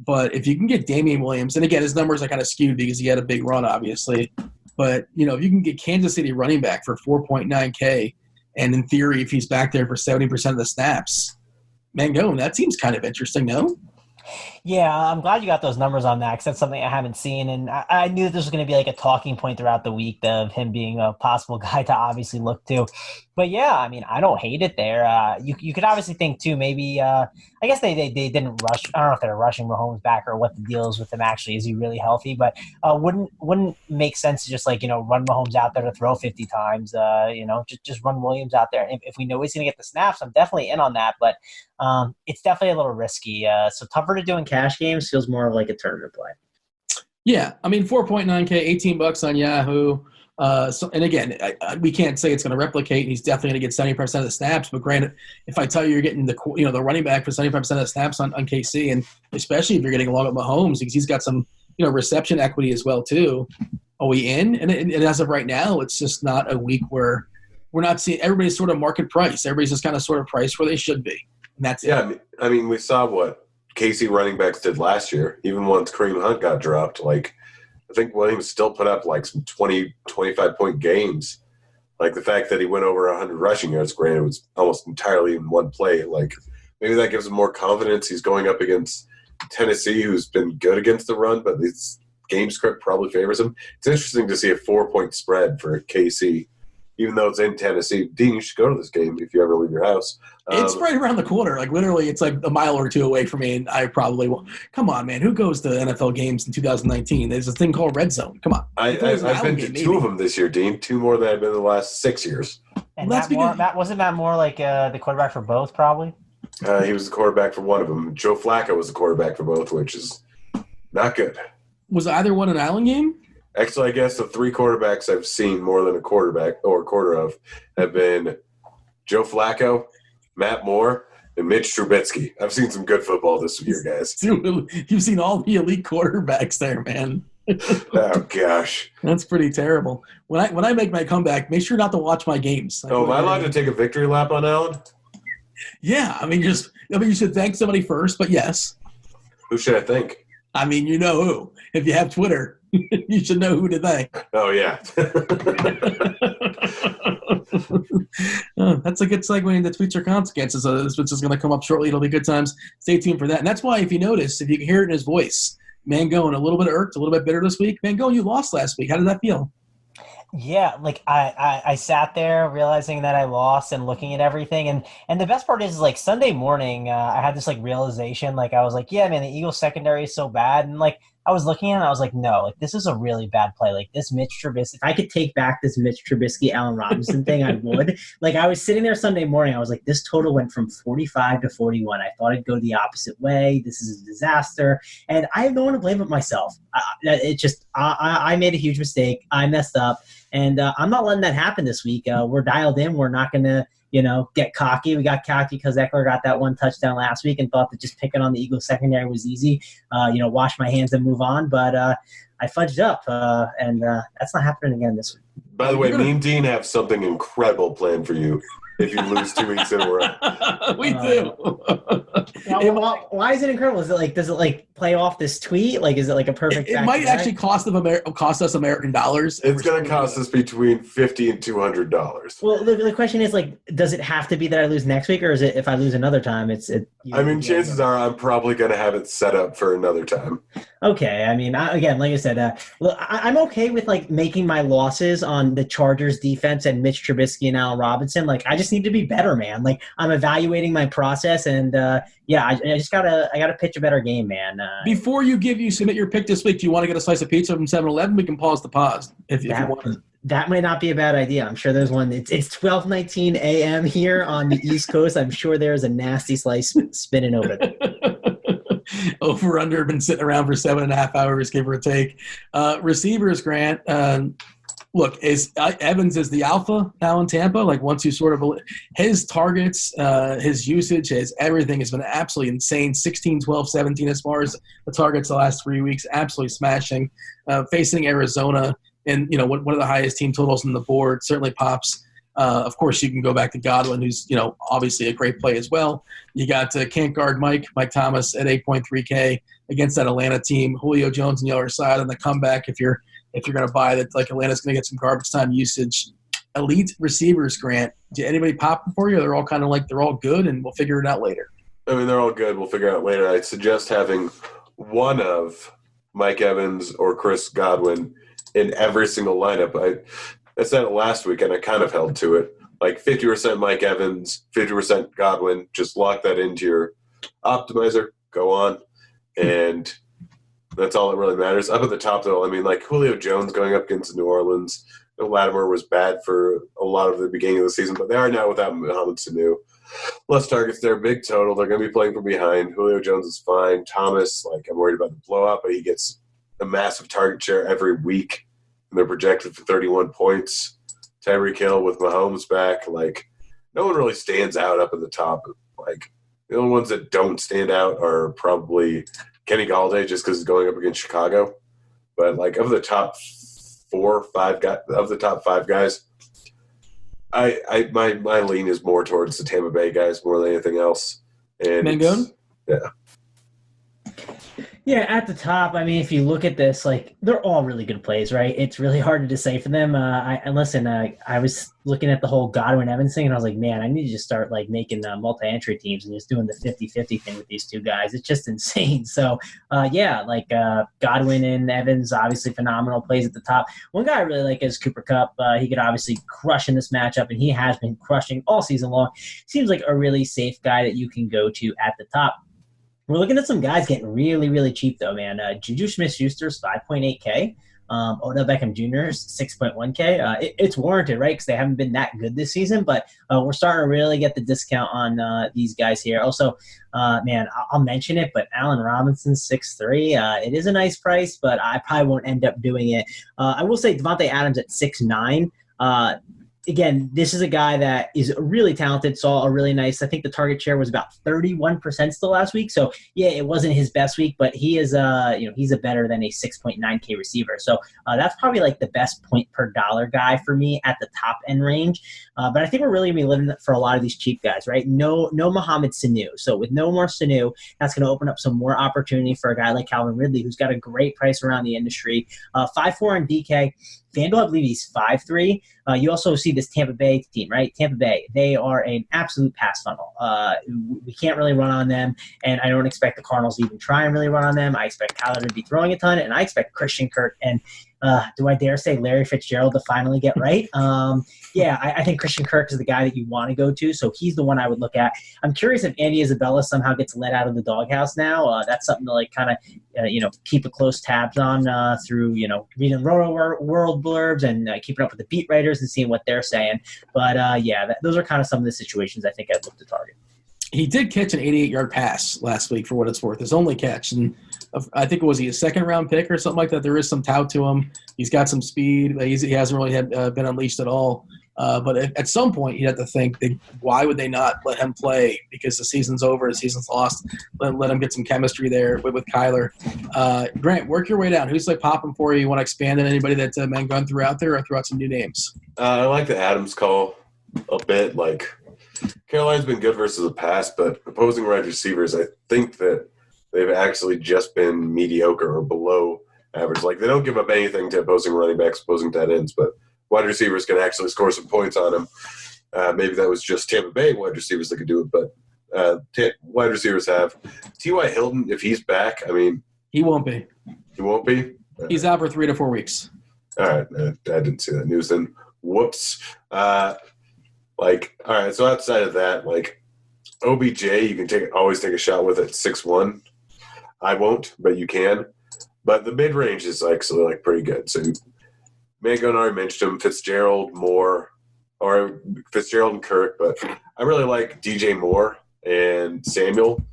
But if you can get Damian Williams, and again, his numbers are kind of skewed because he had a big run, obviously. But, if you can get Kansas City running back for 4.9K, and in theory, if he's back there for 70% of the snaps, Mangone, that seems kind of interesting, no? Yeah, I'm glad you got those numbers on that because that's something I haven't seen. And I knew this was going to be like a talking point throughout the week of him being a possible guy to obviously look to. But yeah, I mean, I don't hate it there. You could obviously think too, maybe I guess they didn't rush. I don't know if they're rushing Mahomes back or what the deal is with him actually. Is he really healthy? But wouldn't make sense to just run Mahomes out there to throw 50 times, just run Williams out there. If we know he's going to get the snaps, I'm definitely in on that. But it's definitely a little risky. So tougher to do in cash games, feels more of like a tournament play. Yeah, I mean, 4.9K, $18 on Yahoo. And again, we can't say it's going to replicate. He's definitely going to get 70% of the snaps. But granted, if I tell you you're getting the running back for 75% of the snaps on KC, and especially if you're getting along with Mahomes, because he's got some reception equity as well too. Are we in? And as of right now, it's just not a week where we're not seeing everybody's sort of market price. Everybody's just kind of sort of priced where they should be, and that's it. I mean, we saw what KC running backs did last year. Even once Kareem Hunt got dropped, I think Williams still put up some 20, 25-point games. Like the fact that he went over 100 rushing yards, granted, was almost entirely in one play. Maybe that gives him more confidence. He's going up against Tennessee, who's been good against the run, but this game script probably favors him. It's interesting to see a 4-point spread for KC, even though it's in Tennessee. Dean, you should go to this game if you ever leave your house. It's right around the corner. Literally, it's like a mile or two away from me, and I probably won't. Come on, man. Who goes to NFL games in 2019? There's a thing called Red Zone. Come on. I've been to 2 of them this year, Dean. 2 more than I've been in the last 6 years. And wasn't Matt Moore the quarterback for both, probably? He was the quarterback for one of them. Joe Flacco was the quarterback for both, which is not good. Was either one an Allen game? Actually, I guess the 3 quarterbacks I've seen more than a quarterback or a quarter of have been Joe Flacco, Matt Moore, and Mitch Trubisky. I've seen some good football this year, guys. Dude, you've seen all the elite quarterbacks there, man. Oh, gosh. That's pretty terrible. When I make my comeback, make sure not to watch my games. Am I allowed to take a victory lap on Allen? Yeah, you should thank somebody first, but yes. Who should I thank? I mean, you know who. If you have Twitter, you should know who to thank. Oh, yeah. That's a good segue into tweets or consequences, which is going to come up shortly. It'll be good times. Stay tuned for that. And that's why, if you notice, if you can hear it in his voice, Mangone a little bit irked, a little bit bitter this week. Mangone, you lost last week. How did that feel? Yeah, like I sat there realizing that I lost and looking at everything, and the best part is like Sunday morning, I had this like realization, like I was like, yeah, man, the Eagles secondary is so bad, and like I was looking at it, and I was like, no, like this is a really bad play. Like this Mitch Trubisky, if I could take back this Mitch Trubisky, Allen Robinson thing, I would. Like I was sitting there Sunday morning, I was like, this total went from 45 to 41. I thought it'd go the opposite way. This is a disaster, and I have no one to blame but myself. I made a huge mistake. I messed up. And I'm not letting that happen this week. We're dialed in. We're not going to, get cocky. We got cocky because Eckler got that one touchdown last week and thought that just picking on the Eagles secondary was easy. Wash my hands and move on. But I fudged up, and that's not happening again this week. By the way, me and Dean have something incredible planned for you if you lose 2 weeks in a row. We do. Why is it incredible? Is it like, does it like play off this tweet? Like, is it like a perfect? It might actually cost us American dollars. It's going to cost us between $50 and $200. Well, the question is like, does it have to be that I lose next week, or is it if I lose another time? Chances are I'm probably going to have it set up for another time. Okay, I mean, again, like I said, look, I'm okay with like making my losses on the Chargers defense and Mitch Trubisky and Allen Robinson. Like, I just need to be better, man. Like, I'm evaluating my process, and I just gotta pitch a better game, man. Before you submit your pick this week, do you want to get a slice of pizza from 7-Eleven? We can pause the pause if you want. That might not be a bad idea. I'm sure there's one. It's 12:19 a.m. here on the East Coast. I'm sure there's a nasty slice spinning over there. Over under been sitting around for 7.5 hours, give or take. Receivers, Grant. Look, Evans is the alpha now in Tampa. Like once you sort of his targets, his usage, his everything has been absolutely insane. 16, 12, 17 as far as the targets the last 3 weeks, absolutely smashing. Facing Arizona and one of the highest team totals on the board certainly pops. Of course, you can go back to Godwin, who's obviously a great play as well. You got can't guard Mike Thomas at 8.3K against that Atlanta team. Julio Jones on the other side on the comeback. If you're going to buy that, like Atlanta's going to get some garbage time usage. Elite receivers, Grant. Did anybody pop for you? Or they're all kind of like they're all good, and we'll figure it out later. I mean, they're all good. We'll figure it out later. I'd suggest having one of Mike Evans or Chris Godwin in every single lineup. I said it last week, and I kind of held to it. Like 50% Mike Evans, 50% Godwin. Just lock that into your optimizer. Go on. And that's all that really matters. Up at the top, though, I mean, like Julio Jones going up against New Orleans. Latimer was bad for a lot of the beginning of the season, but they are now without Mohamed Sanu. Less targets there, big total. They're going to be playing from behind. Julio Jones is fine. Thomas, I'm worried about the blowout, but he gets a massive target share every week. And they're projected for 31 points. Tyreek Hill with Mahomes back. No one really stands out up at the top. The only ones that don't stand out are probably Kenny Galladay just because he's going up against Chicago. But, of the top 4 or 5 guys, my lean is more towards the Tampa Bay guys more than anything else. And Mangone? Yeah. Yeah, at the top, I mean, if you look at this, they're all really good plays, right? It's really hard to decipher them. I was looking at the whole Godwin Evans thing, and I was like, man, I need to just start, making multi-entry teams and just doing the 50-50 thing with these two guys. It's just insane. So, Godwin and Evans, obviously phenomenal plays at the top. One guy I really like is Cooper Kupp. He could obviously crush in this matchup, and he has been crushing all season long. Seems like a really safe guy that you can go to at the top. We're looking at some guys getting really, really cheap, though, man. Juju Smith-Schuster's 5.8K. Odell Beckham Jr.'s 6.1K. It's warranted, right, because they haven't been that good this season, but we're starting to really get the discount on these guys here. Also, I'll mention it, but Allen Robinson's 6.3. It is a nice price, but I probably won't end up doing it. I will say Devontae Adams at 6.9. Again, this is a guy that is really talented, saw a really nice, I think the target share was about 31% still last week. So, yeah, it wasn't his best week, but he is, he's a better than a 6.9K receiver. So that's probably the best point per dollar guy for me at the top end range. But I think we're really going to be living for a lot of these cheap guys, right? No Mohamed Sanu. So with no more Sanu, that's going to open up some more opportunity for a guy like Calvin Ridley, who's got a great price around the industry. 5.4 on DK. FanDuel, I believe he's 5.3. You also see see this Tampa Bay team, right? Tampa Bay, they are an absolute pass funnel. We can't really run on them, and I don't expect the Cardinals to even try and really run on them. I expect Kyler to be throwing a ton, and I expect Christian Kirk and do I dare say Larry Fitzgerald to finally get right? I think Christian Kirk is the guy that you want to go to, so he's the one I would look at. I'm curious if Andy Isabella somehow gets let out of the doghouse now. That's something to like kind of keep a close tabs on through reading Roto World blurbs and keeping up with the beat writers and seeing what they're saying. But those are kind of some of the situations I think I'd look to target. He did catch an 88-yard pass last week for what it's worth. His only catch. And I think was he a second-round pick or something like that? There is some tout to him. He's got some speed. He hasn't really been unleashed at all. But at some point, you have to think, why would they not let him play? Because the season's over, the season's lost. Let him get some chemistry there with Kyler. Grant, work your way down. Who's like popping for you? You want to expand on anybody that Mangone threw out there or throw out some new names? I like the Adams call a bit. Like, Carolina's been good versus the pass, but opposing wide receivers, I think that they've actually just been mediocre or below average. Like, they don't give up anything to opposing running backs, opposing tight ends, but wide receivers can actually score some points on them. Maybe that was just Tampa Bay wide receivers that could do it, but wide receivers have. T.Y. Hilton, if he's back, I mean – He won't be. He won't be? He's out for 3 to 4 weeks. All right. I didn't see that news then. Whoops. All right, so outside of that, like, OBJ, you can always take a shot with at 6'1". I won't, but you can. But the mid-range is actually, like, pretty good. So Mangone already mentioned him, Fitzgerald, Moore, or Fitzgerald and Kirk, but I really like DJ Moore and Samuel,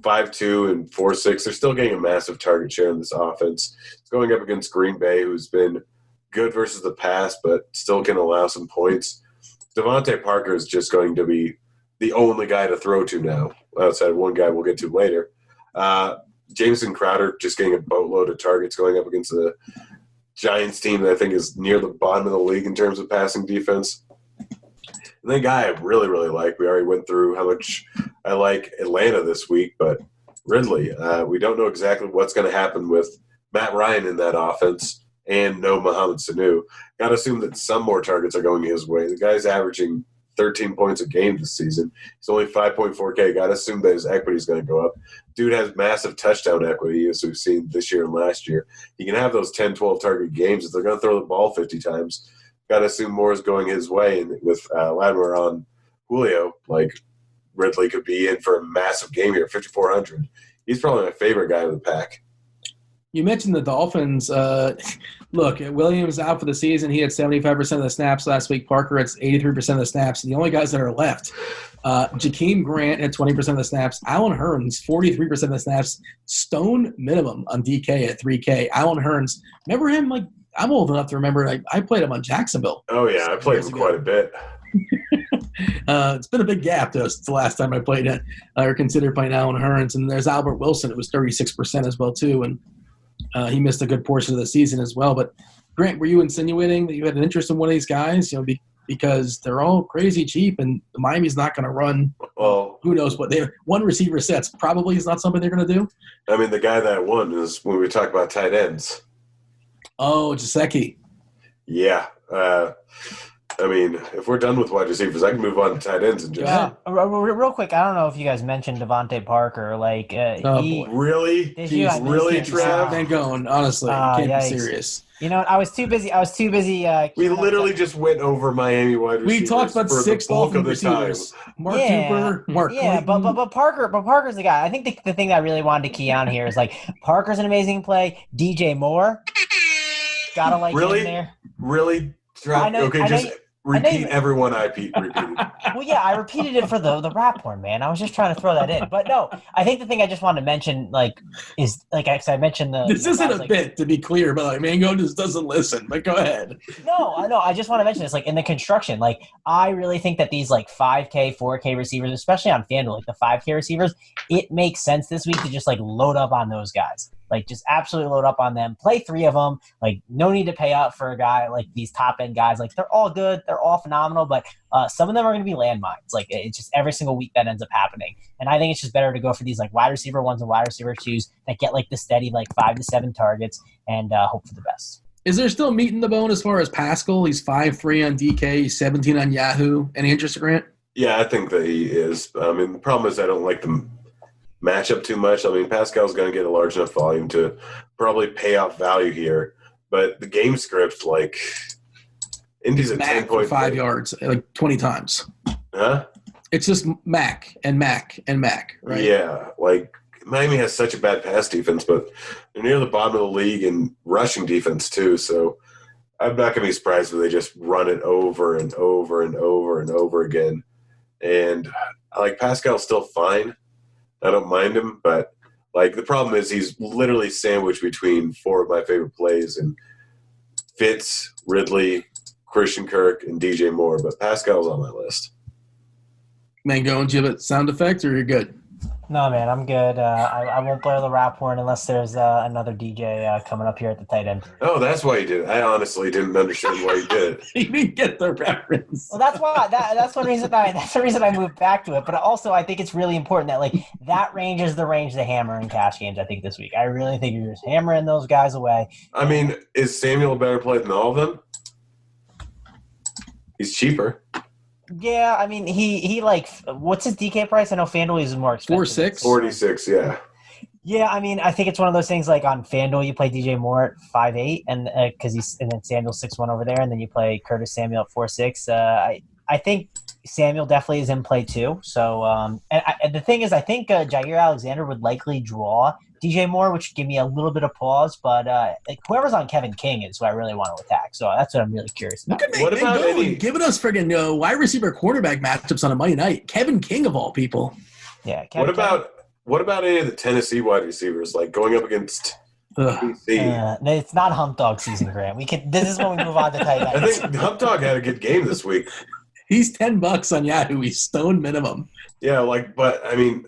5'2" and 4'6". They're still getting a massive target share in this offense. It's going up against Green Bay, who's been good versus the pass, but still can allow some points. Devontae Parker is just going to be the only guy to throw to now, outside of one guy we'll get to later. Jameson Crowder just getting a boatload of targets going up against the Giants team that I think is near the bottom of the league in terms of passing defense. And the guy I really, really like, we already went through how much I like Atlanta this week, but Ridley, we don't know exactly what's going to happen with Matt Ryan in that offense and no Mohamed Sanu. Got to assume that some more targets are going his way. The guy's averaging 13 points a game this season. He's only 5.4K. Got to assume that his equity is going to go up. Dude has massive touchdown equity, as we've seen this year and last year. He can have those 10, 12 target games. If they're going to throw the ball 50 times, got to assume more is going his way. And with Latimer on Julio, like, Ridley could be in for a massive game here, 5,400. He's probably my favorite guy in the pack. You mentioned the Dolphins. Look, Williams out for the season. He had 75% of the snaps last week. Parker had 83% of the snaps. And the only guys that are left, Jakeem Grant had 20% of the snaps. Allen Hurns, 43% of the snaps. Stone minimum on DK at 3K. Allen Hurns, remember him? Like, I'm old enough to remember. I played him on Jacksonville. Oh, yeah. I played him quite a bit. It's been a big gap to us the last time I played it or considered playing Allen Hurns. And there's Albert Wilson. It was 36% as well, too. And he missed a good portion of the season as well. But, Grant, were you insinuating that you had an interest in one of these guys? Because they're all crazy cheap, and Miami's not going to run. Well, who knows what one receiver sets probably is not something they're going to do. I mean, the guy that won is when we talk about tight ends. Oh, Gesicki. Yeah. I mean, if we're done with wide receivers, I can move on to tight ends and just. Yeah, real quick. I don't know if you guys mentioned Devontae Parker. Like, really? He's really Travis Mangone. Honestly, you can't be serious. You know, I was too busy. We literally just went over Miami wide receivers. We talked about 6 Dolphin receivers. Mark Cooper, Mark Clayton. but Parker's the guy. I think the thing that I really wanted to key on here is like Parker's an amazing play. DJ Moore, gotta like him there. Really? Repeat everyone I repeated. Well, yeah, I repeated it for the rap horn, man. I was just trying to throw that in. But no, I think the thing I just wanted to mention, is I mentioned the. This isn't a bit, to be clear, but Mangone just doesn't listen. But go ahead. No, I know. I just want to mention this. Like in the construction, I really think that these 5K, 4K receivers, especially on FanDuel, the 5K receivers, it makes sense this week to just load up on those guys. Just absolutely load up on them. Play 3 of them. No need to pay up for a guy like these top-end guys. They're all good. They're all phenomenal, but some of them are going to be landmines. It's just every single week that ends up happening. And I think it's just better to go for these wide receiver 1s and wide receiver 2s that get the steady 5 to 7 targets and hope for the best. Is there still meat in the bone as far as Pascal? He's 5'3" on DK, he's 17 on Yahoo. Any interest, Grant? Yeah, I think that he is. I mean, the problem is I don't like the matchup too much. I mean, Pascal's going to get a large enough volume to probably pay off value here. But the game script, like, Indy's a 10-point 5 yards, like 20 times. Huh? It's just Mac and Mac and Mac, right? Yeah, like Miami has such a bad pass defense, but they're near the bottom of the league in rushing defense too. So I'm not going to be surprised if they just run it over and over and over and over again. And like Pascal's still fine. I don't mind him, but like the problem is he's literally sandwiched between 4 of my favorite plays and Fitz, Ridley, Christian Kirk, and DJ Moore. But Pascal's on my list. Mangone, do you have a sound effect or you're good? No, man, I'm good. I won't blare the rap horn unless there's another DJ coming up here at the tight end. Oh, that's why you did it. I honestly didn't understand why you did it. He didn't get the reference. Well, that's why. That's the reason I moved back to it. But also, I think it's really important that like that range is the range to hammer in cash games. I think this week, I really think you're just hammering those guys away. I mean, is Samuel a better play than all of them? He's cheaper. Yeah, I mean, he like, what's his DK price? I know FanDuel is more expensive. 4.6? 46, yeah. Yeah, I mean, I think it's one of those things like on FanDuel, you play DJ Moore at 5'8", and because and then Samuel's 6'1" over there, and then you play Curtis Samuel at 4'6". I think Samuel definitely is in play too. So, and the thing is, I think Jair Alexander would likely draw DJ Moore, which would give me a little bit of pause. But like whoever's on Kevin King is who I really want to attack. So that's what I'm really curious about. Look at Mangone giving us friggin' wide receiver quarterback matchups on a Monday night. Kevin King of all people. Yeah. What about any of the Tennessee wide receivers, like going up against DC? It's not hump dog season, Grant. This is when we move on to tight ends. I think Hump Dog had a good game this week. He's $10 on Yahoo. He's stone minimum. Yeah, but I mean,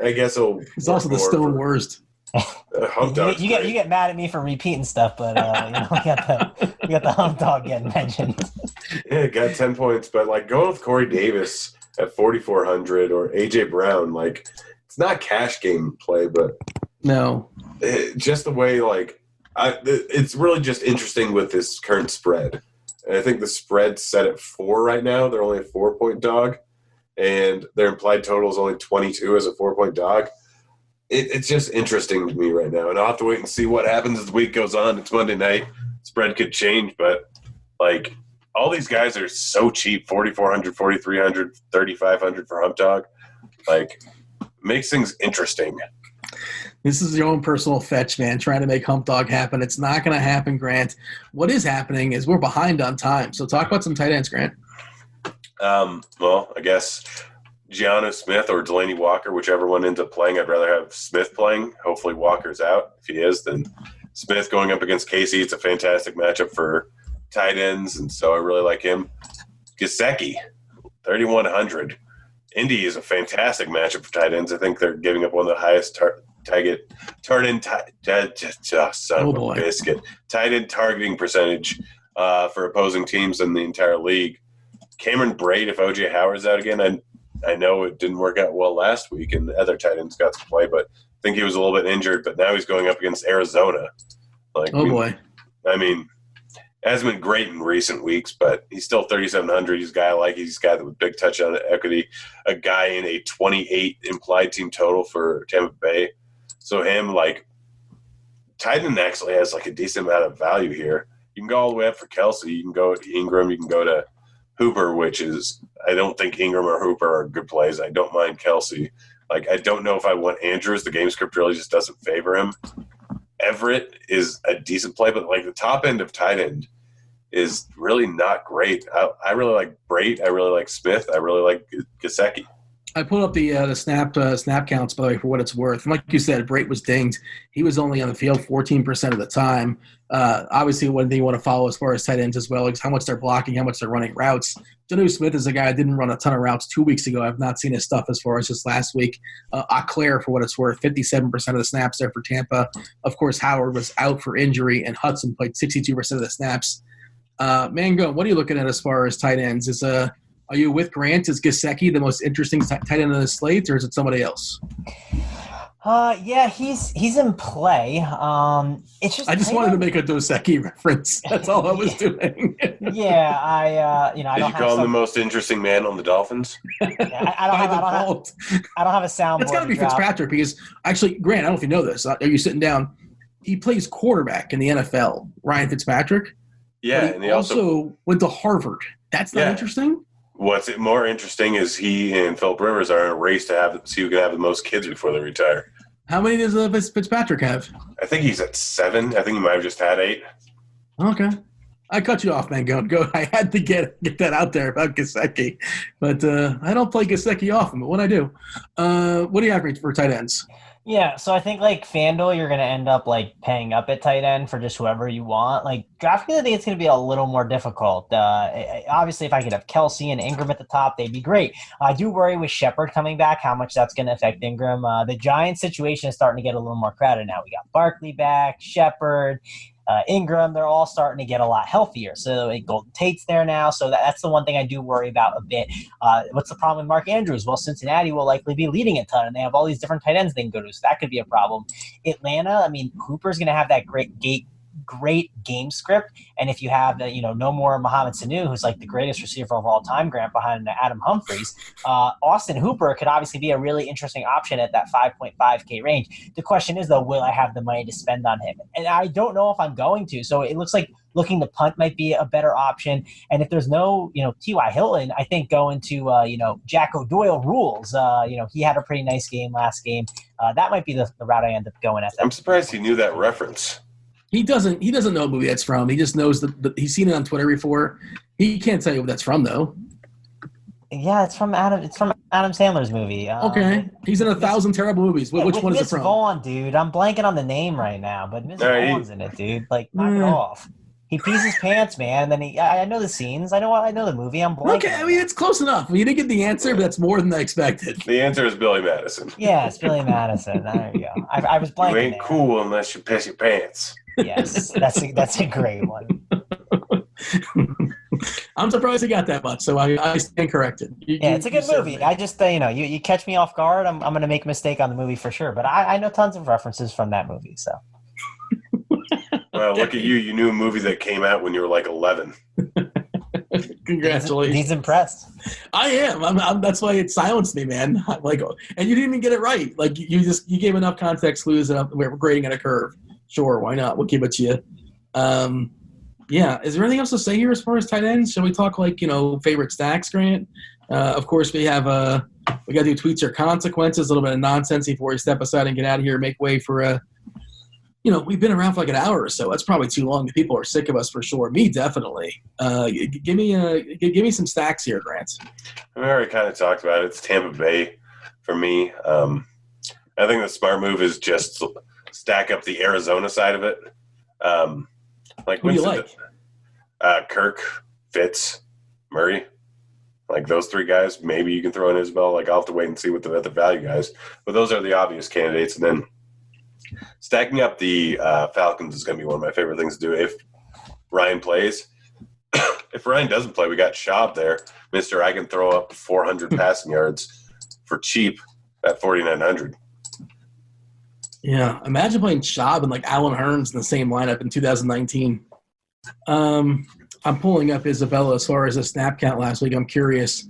I guess he's also the stone worst. Hump Dog. You get mad at me for repeating stuff, but you got the hump dog getting mentioned. Yeah, got 10 points, but like going with Corey Davis at 4,400 or AJ Brown, like it's not cash game play, but no, just the way it's really just interesting with this current spread. And I think the spread's set at 4 right now. They're only a 4-point dog, and their implied total is only 22 as a 4-point dog. It's just interesting to me right now, and I'll have to wait and see what happens as the week goes on. It's Monday night. Spread could change, but like all these guys are so cheap, 4,400, 4,300, 3,500 for Hump Dog. Like makes things interesting. This is your own personal fetch, man, trying to make Hump Dog happen. It's not going to happen, Grant. What is happening is we're behind on time. So talk about some tight ends, Grant. Well, I guess Gianna Smith or Delaney Walker, whichever one ends up playing. I'd rather have Smith playing. Hopefully Walker's out. If he is, then Smith going up against Casey. It's a fantastic matchup for tight ends, and so I really like him. Gesicki, 3,100. Indy is a fantastic matchup for tight ends. I think they're giving up one of the highest tight end targeting percentage for opposing teams in the entire league. Cameron Braid, if OJ Howard's out again, I know it didn't work out well last week, and the other tight ends got to play, but I think he was a little bit injured. But now he's going up against Arizona. Boy! I mean, hasn't been great in recent weeks, but he's still 3,700. He's a guy I like. He's a guy with big touchdown equity, a guy in a 28 implied team total for Tampa Bay. So him, tight end actually has a decent amount of value here. You can go all the way up for Kelsey. You can go to Ingram. You can go to Hooper, which is – I don't think Ingram or Hooper are good plays. I don't mind Kelsey. I don't know if I want Andrews. The game script really just doesn't favor him. Everett is a decent play, but the top end of tight end is really not great. I really like Brate. I really like Smith. I really like Gesicki. I pulled up the snap counts, by the way, for what it's worth. And like you said, Brate was dinged. He was only on the field 14% of the time. Obviously, one thing you want to follow as far as tight ends as well is how much they're blocking, how much they're running routes. Jonnu Smith is a guy that didn't run a ton of routes 2 weeks ago. I've not seen his stuff as far as just last week. Auclair, for what it's worth, 57% of the snaps there for Tampa. Of course, Howard was out for injury, and Hudson played 62% of the snaps. Mangone, what are you looking at as far as tight ends? Are you with Grant? Is Gesicki the most interesting tight end on the slate, or is it somebody else? Yeah, he's in play. It's just I just wanted to make a Dos Equis reference. That's all I was doing. Yeah, I Did don't you have call him the some. most interesting man on the Dolphins? I don't have a soundboard. It's got to be to drop. Fitzpatrick because actually, Grant, I don't know if you know this. Are you sitting down? He plays quarterback in the NFL. Ryan Fitzpatrick. Yeah, But and he he also went to Harvard. That's not Yeah. interesting. What's more interesting is he and Philip Rivers are in a race to see who can have the most kids before they retire. How many does Fitzpatrick have? I think he's at 7. I think he might have just had 8. Okay. I cut you off, man. Go. I had to get that out there about Gesicki. But I don't play Gesicki often, but what I do. What do you have for tight ends? Yeah, so I think like FanDuel, you're going to end up like paying up at tight end for just whoever you want. Like DraftKings, I think it's going to be a little more difficult. Obviously, if I could have Kelsey and Ingram at the top, they'd be great. I do worry with Shepard coming back how much that's going to affect Ingram. The Giants situation is starting to get a little more crowded now. We got Barkley back, Shepard, Ingram, they're all starting to get a lot healthier. So Golden Tate's there now. So that's the one thing I do worry about a bit. What's the problem with Mark Andrews? Well, Cincinnati will likely be leading a ton, and they have all these different tight ends they can go to. So that could be a problem. Atlanta, I mean, Hooper's going to have that great game script. And if you have no more Mohamed Sanu, who's like the greatest receiver of all time, Grant, behind Adam Humphries, Austin Hooper could obviously be a really interesting option at that 5.5K range. The question is, though, will I have the money to spend on him? And I don't know if I'm going to. So it looks like looking to punt might be a better option. And if there's no, T.Y. Hilton, I think going to, Jack O'Doyle rules. He had a pretty nice game last game. That might be the route I end up going at. I'm surprised he knew that reference. He doesn't know what movie that's from. He just knows that he's seen it on Twitter before. He can't tell you what that's from, though. Yeah, it's from Adam Sandler's movie. Okay, he's in 1,000 terrible movies. Which one is it from? Vaughn, dude. I'm blanking on the name right now, but Miss Vaughn's in it, dude. Like, knock it off. He pees his pants, man. And then I know the scenes. I know the movie. I'm blanking. Okay, I mean, it's close enough. You didn't get the answer, but that's more than I expected. The answer is Billy Madison. Yeah, it's Billy Madison. There you go. I was blanking. You ain't cool unless you piss your pants. Yes, that's a great one. I'm surprised he got that much, so I stand corrected. It's a good movie. I just, you catch me off guard, I'm going to make a mistake on the movie for sure. But I know tons of references from that movie, so. Well, look at you. You knew a movie that came out when you were like 11. Congratulations. He's impressed. I am. That's why it silenced me, man. And you didn't even get it right. Like you gave enough context clues, and we're grading at a curve. Sure, why not? We'll give it to you. Yeah. Is there anything else to say here as far as tight ends? Shall we talk favorite stacks, Grant? Of course, we have we got to do tweets or consequences, a little bit of nonsense before we step aside and get out of here, make way for we've been around for like an hour or so. That's probably too long. The people are sick of us for sure. Me, definitely. Give me some stacks here, Grant. I already kind of talked about it. It's Tampa Bay for me. I think the smart move is just stack up the Arizona side of it. Who do you like? Kirk, Fitz, Murray. Like those 3 guys. Maybe you can throw in Isabel. I'll have to wait and see what the other value guys. But those are the obvious candidates. And then stacking up the Falcons is going to be one of my favorite things to do if Ryan plays. If Ryan doesn't play, we got Schaub there. Mister, I can throw up 400 passing yards for cheap at 4,900. Yeah, imagine playing Schaub and Alan Hearns in the same lineup in 2019. I'm pulling up Isabella as far as a snap count last week. I'm curious.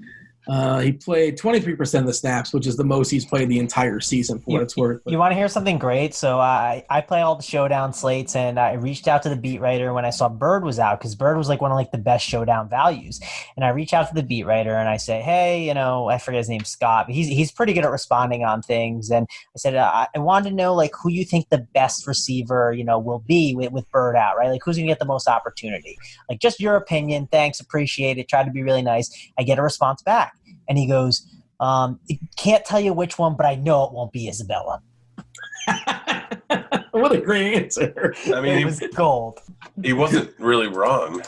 He played 23% of the snaps, which is the most he's played the entire season for what it's worth. You want to hear something great? So I play all the showdown slates, and I reached out to the beat writer when I saw Bird was out, because Bird was one of the best showdown values. And I reach out to the beat writer and I say, hey, I forget his name, Scott, but he's pretty good at responding on things. And I said, I wanted to know who you think the best receiver, will be with Bird out, right? Who's going to get the most opportunity? Just your opinion. Thanks. Appreciate it. Try to be really nice. I get a response back. And he goes, can't tell you which one, but I know it won't be Isabella. What a great answer. I mean, it was gold. He wasn't really wrong.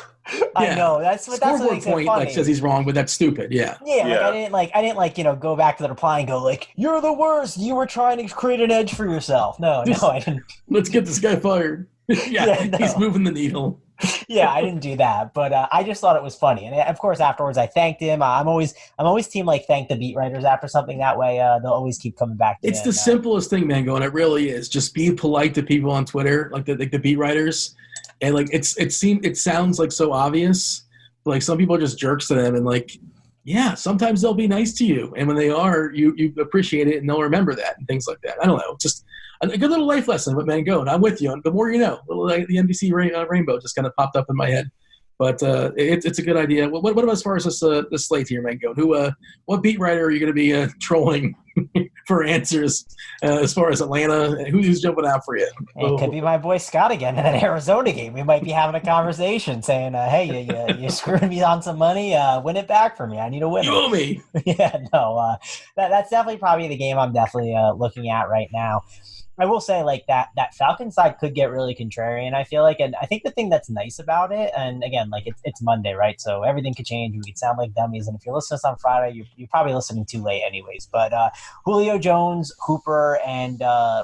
I know. That's what makes it funny. Says he's wrong, but that's stupid. Yeah. Yeah. I didn't go back to the reply and go you're the worst. You were trying to create an edge for yourself. No, I didn't. Let's get this guy fired. Yeah, he's moving the needle. Yeah, I didn't do that, but I just thought it was funny, and of course afterwards I thanked him. I'm always team like thank the beat writers after something. That way they'll always keep coming back to It's me. the simplest thing, Mango, and it really is. Just be polite to people on Twitter, like the beat writers, and like it sounds like so obvious. Like some people are just jerks to them, and like yeah, sometimes they'll be nice to you, and when they are, you appreciate it, and they'll remember that and things like that. I don't know, just a good little life lesson with Mango, and I'm with you. And the more you know, like the NBC rainbow just kind of popped up in my head. But it's a good idea. What about as far as the slate here, Mango? What beat writer are you going to be trolling for answers as far as Atlanta? Who's jumping out for you? It could be my boy Scott again in that Arizona game. We might be having a conversation saying, "Hey, you screwed me on some money. Win it back for me. I need a winner." You owe me. Yeah, no, that's definitely probably the game I'm definitely looking at right now. I will say like that Falcons side could get really contrarian, I feel like, and I think the thing that's nice about it, and again, like it's Monday, right? So everything could change. We could sound like dummies, and if you're listening to us on Friday, you're probably listening too late anyways. But Julio Jones, Hooper, and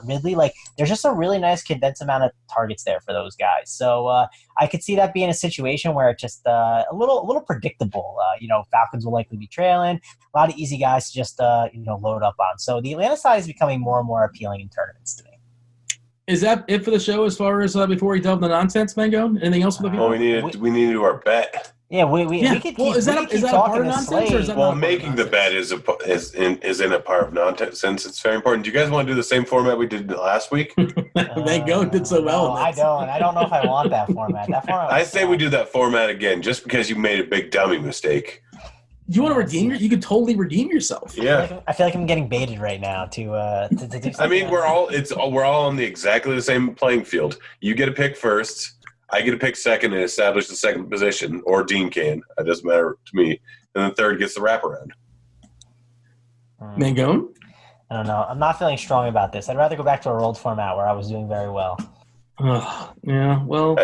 Ridley, like there's just a really nice condensed amount of targets there for those guys. So I could see that being a situation where it's just a little predictable. Falcons will likely be trailing. A lot of easy guys to just load up on. So the Atlanta side is becoming more and more appealing in tournaments to me. Is that it for the show as far as before we delve into nonsense, Mango? Anything else for the people? Well, we need to do our bet. Yeah, we could keep, is that a part of nonsense, or is that well, making the bet is in a part of nonsense. It's very important. Do you guys want to do the same format we did last week? Mango did so well. No, I don't. I don't know if I want that format. I say we do that format again, just because you made a big dummy mistake. You want to redeem? You could totally redeem yourself. Yeah, I feel like I'm getting baited right now to do something. I mean, we're all on the exactly the same playing field. You get to pick first. I get to pick second and establish the second position, or Dean can. It doesn't matter to me. And the third gets the wraparound. Mangone? I don't know. I'm not feeling strong about this. I'd rather go back to our old format where I was doing very well. Yeah, well,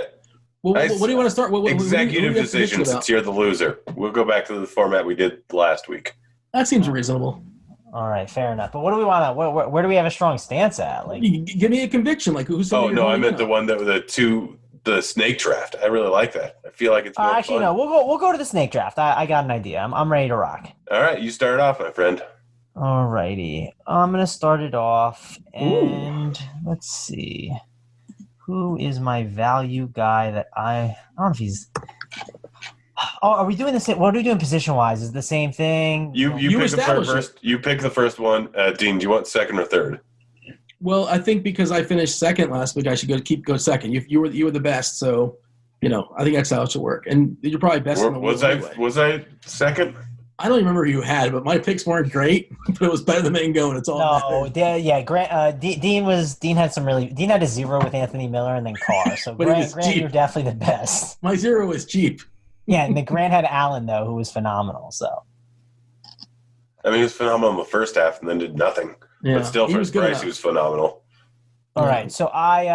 what do you want to start? Executive decisions, since you're the loser. We'll go back to the format we did last week. That seems reasonable. All right, fair enough. But what do we want to? Where do we have a strong stance at? Like, give me a conviction. Like who's? Oh no, I meant the one that the snake draft. I really like that. I feel like it's more actually fun. No. We'll go to the snake draft. I got an idea. I'm ready to rock. All right, you start off, my friend. All righty, I'm gonna start it off, and let's see, who is my value guy that I don't know if he's. Oh, are we doing the same? What are we doing position wise? Is it the same thing? You pick the first. You pick the first one. Dean, do you want second or third? Well, I think because I finished second last week, I should go second. You were the best, so I think that's how it should work. And you're probably best in the world. Was I second? I don't remember who you had, but my picks weren't great. But it was better than Mangone. It's all. Dean had a 0 with Anthony Miller and then Carr. So Grant, you're definitely the best. My 0 was cheap. Yeah, and then Grant had Allen though, who was phenomenal. So. I mean, he was phenomenal in the first half and then did nothing. Yeah, but still, for his price, he was phenomenal. All right, so I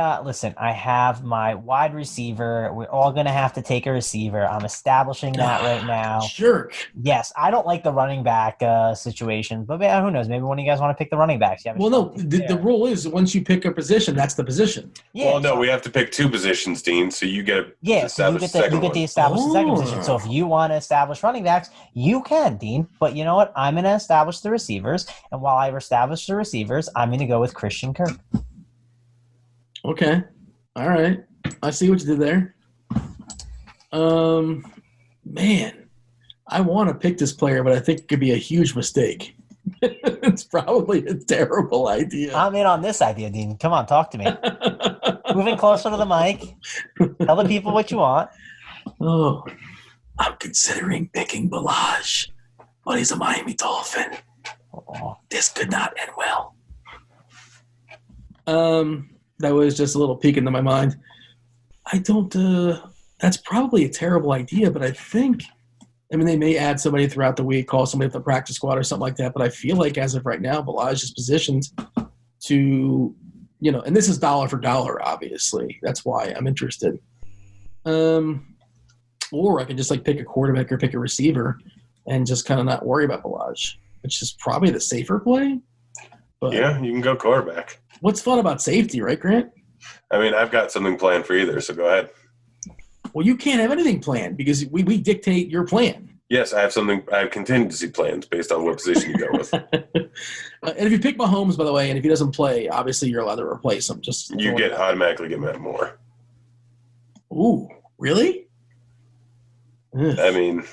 have my wide receiver. We're all going to have to take a receiver. I'm establishing that right now. Jerk. Yes, I don't like the running back situation, but who knows? Maybe one of you guys want to pick the running backs. Well, no, the rule is once you pick a position, that's the position. Yeah, well, no, we have to pick two positions, Dean, so you get to establish the second one. You get to establish the second position. So if you want to establish running backs, you can, Dean. But you know what? I'm going to establish the receivers, and while I establish the receivers, I'm going to go with Christian Kirk. Okay. All right. I see what you did there. Man, I want to pick this player, but I think it could be a huge mistake. It's probably a terrible idea. I'm in on this idea, Dean. Come on, talk to me. Moving closer to the mic. Tell the people what you want. Oh, I'm considering picking Balaj, but he's a Miami Dolphin. Oh, this could not end well. That was just a little peek into my mind. I don't that's probably a terrible idea, but I mean, they may add somebody throughout the week, call somebody from the practice squad or something like that, but I feel like as of right now, Balaj is positioned to, and this is dollar for dollar, obviously. That's why I'm interested. Or I could just pick a quarterback or pick a receiver and just kind of not worry about Balaj, which is probably the safer play. But yeah, you can go quarterback. What's fun about safety, right, Grant? I mean, I've got something planned for either, so go ahead. Well, you can't have anything planned because we dictate your plan. Yes, I have contingency plans based on what position you go with. And if you pick Mahomes, by the way, and if he doesn't play, obviously you're allowed to replace him. Automatically get Matt Moore. Ooh, really? Ugh. I mean,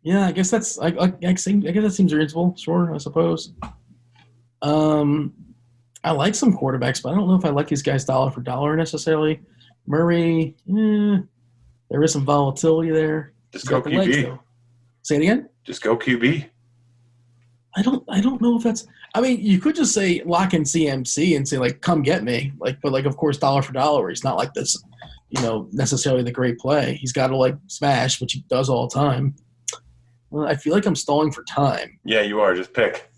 yeah, I guess that's I guess that seems reasonable. Sure, I suppose. I like some quarterbacks, but I don't know if I like these guys dollar for dollar necessarily. Murray, there is some volatility there. Just go QB. Say it again. Just go QB. I don't know if that's. I mean, you could just say lock in CMC and say like, come get me. But of course, dollar for dollar. He's not like this, necessarily the great play. He's got to smash, which he does all the time. Well, I feel like I'm stalling for time. Yeah, you are. Just pick.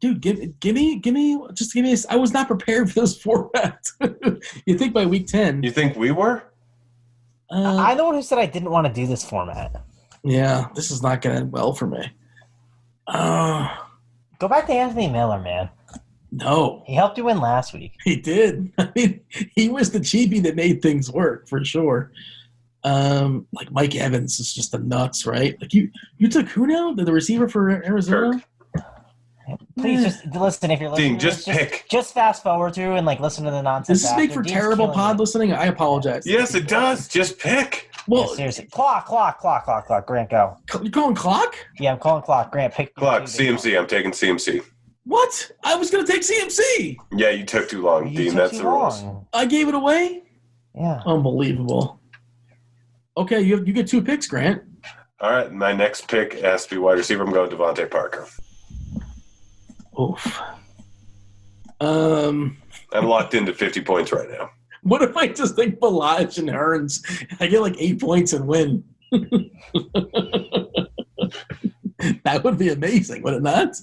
Dude, give me. I was not prepared for this format. You think by week 10? You think we were? I'm the one who said I didn't want to do this format. Yeah, this is not going to end well for me. Go back to Anthony Miller, man. No. He helped you win last week. He did. I mean, he was the cheapie that made things work, for sure. Mike Evans is just the nuts, right? You took who now? The receiver for Arizona? Kirk. Please just listen if you're listening. Dean, just pick. Just fast forward through and listen to the nonsense. Does this make for Dean's terrible pod me. listening? I apologize. Yes, it does. Just pick. Well, Yeah, seriously. Clock. Grant, go. You're calling clock? Yeah, I'm calling clock. Grant, pick. Clock. CMC. I'm taking CMC. What? I was going to take CMC. Yeah, you took too long, Dean. That's the rules. I gave it away? Yeah. Unbelievable. Okay, you get 2 picks, Grant. All right, my next pick has to be wide receiver. I'm going Devontae Parker. Oof. I'm locked into 50 points right now. What if I just take Balaj and Hearns? I get 8 points and win. That would be amazing, would it not?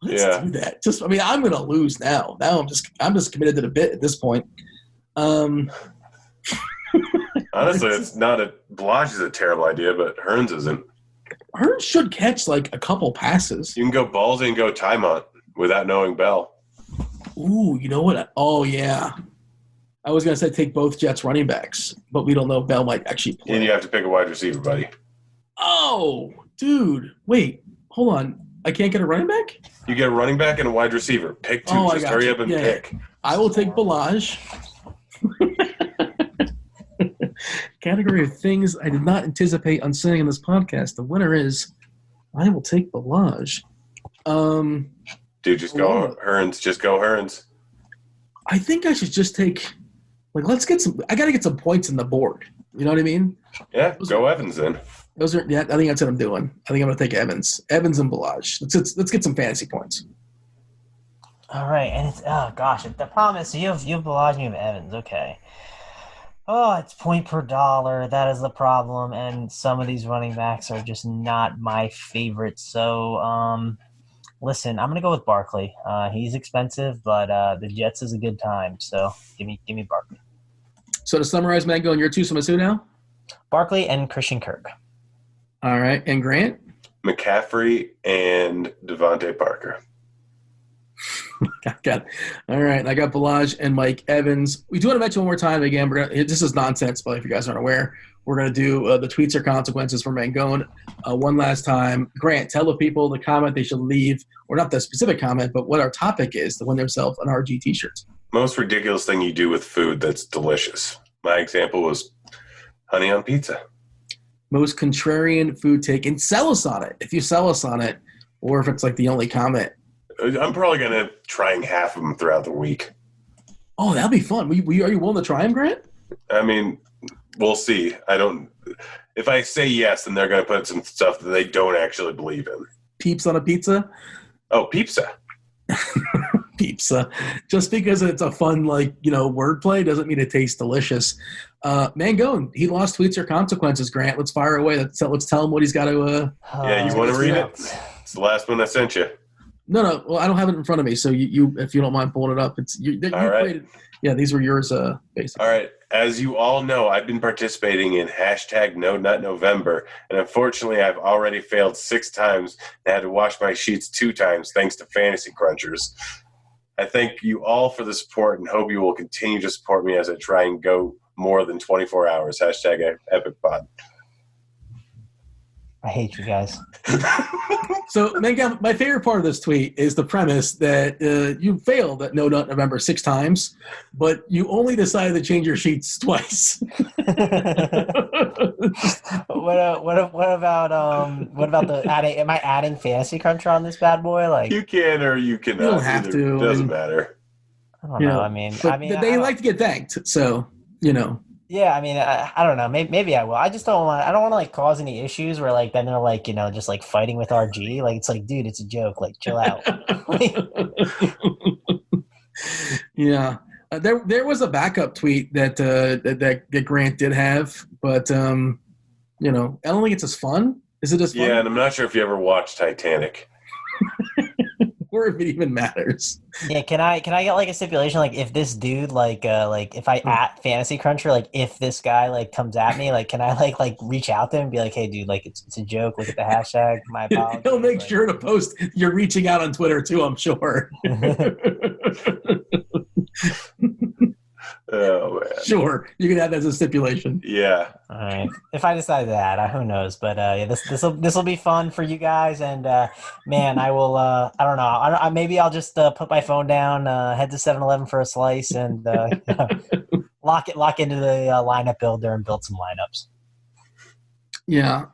Let's do that. I'm going to lose now. Now I'm just committed to the bit at this point. Honestly, Balaj is a terrible idea, but Hearns isn't. Hearns should catch a couple passes. You can go ballsy and go timeout without knowing Bell. Ooh, you know what? Oh, yeah. I was going to say take both Jets running backs, but we don't know if Bell might actually play. And you have to pick a wide receiver, buddy. Oh, dude. Wait, hold on. I can't get a running back? You get a running back and a wide receiver. Pick two. Just hurry up and pick. I will take Balaj. Category of things I did not anticipate on saying in this podcast. The winner is I will take Balaj. Dude, just go Hearns. Just go Hearns. I think I should just take let's get some. I got to get some points in the board. You know what I mean? Yeah, go Evans then. I think that's what I'm doing. I think I'm going to take Evans and Balaj. Let's get some fantasy points. All right, and it's the problem is you have Balaj and you have Evans. Okay. Oh, it's point per dollar. That is the problem, and some of these running backs are just not my favorite. So, listen, I'm gonna go with Barkley. He's expensive, but the Jets is a good time. So, give me Barkley. So to summarize, Mangone, you're 2 who now? Barkley and Christian Kirk. All right, and Grant? McCaffrey and Devontae Parker. Got it. All right, I got Balaj and Mike Evans. We do want to mention one more time again. This is nonsense, but if you guys aren't aware, we're going to do the tweets or consequences for Mangone one last time. Grant, tell the people the comment they should leave, or not the specific comment, but what our topic is to win themselves an RG T-shirt. Most ridiculous thing you do with food that's delicious. My example was honey on pizza. Most contrarian food take, and sell us on it. If you sell us on it, or if it's the only comment. I'm probably going to try half of them throughout the week. Oh, that'll be fun. Are you willing to try them, Grant? I mean, we'll see. If I say yes, then they're going to put some stuff that they don't actually believe in. Peeps on a pizza? Oh, pizza. Pizza. Just because it's a fun, wordplay doesn't mean it tastes delicious. Mangone, he lost tweets or consequences, Grant. Let's fire away. Let's tell him what he's got to... Yeah, you want to read it? It's the last one I sent you. No. Well, I don't have it in front of me, so you if you don't mind pulling it up, all right. Yeah, these were yours, basically. All right. As you all know, I've been participating in #NoNutNovember, and unfortunately, I've already failed 6 times and had to wash my sheets 2 times thanks to Fantasy Crunchers. I thank you all for the support and hope you will continue to support me as I try and go more than 24 hours. Hashtag EpicPod. I hate you guys. So, Mangone, my favorite part of this tweet is the premise that you failed at No Nut November 6 times, but you only decided to change your sheets twice. What about the adding? Am I adding Fantasy Cruncher on this bad boy? Like, You can or you cannot. You don't have to. Doesn't matter. I don't know. I mean, they like to get thanked, so Yeah, I mean, I don't know. Maybe I will. I just don't want. I don't want to like cause any issues where like then they're like just like fighting with RG. Like it's like, dude, it's a joke. Like chill out. Yeah, there was a backup tweet that Grant did have, but I don't think it's as fun. Is it as fun? Yeah, and I'm not sure if you ever watched Titanic. Or if it even matters. Yeah, can I get like a stipulation, like if this dude like if I at Fantasy Cruncher, like if this guy like comes at me, like can I like reach out to him and be like, hey dude, like it's a joke, look at the hashtag, my apologies. He'll make sure to post you're reaching out on Twitter too, I'm sure. Oh man. Sure, you can add that as a stipulation. Yeah. All right. If I decide that, who knows? But yeah, this will be fun for you guys, and man, I will. I don't know. Maybe I'll just put my phone down, head to 7-Eleven for a slice, and lock into the lineup builder and build some lineups. Yeah.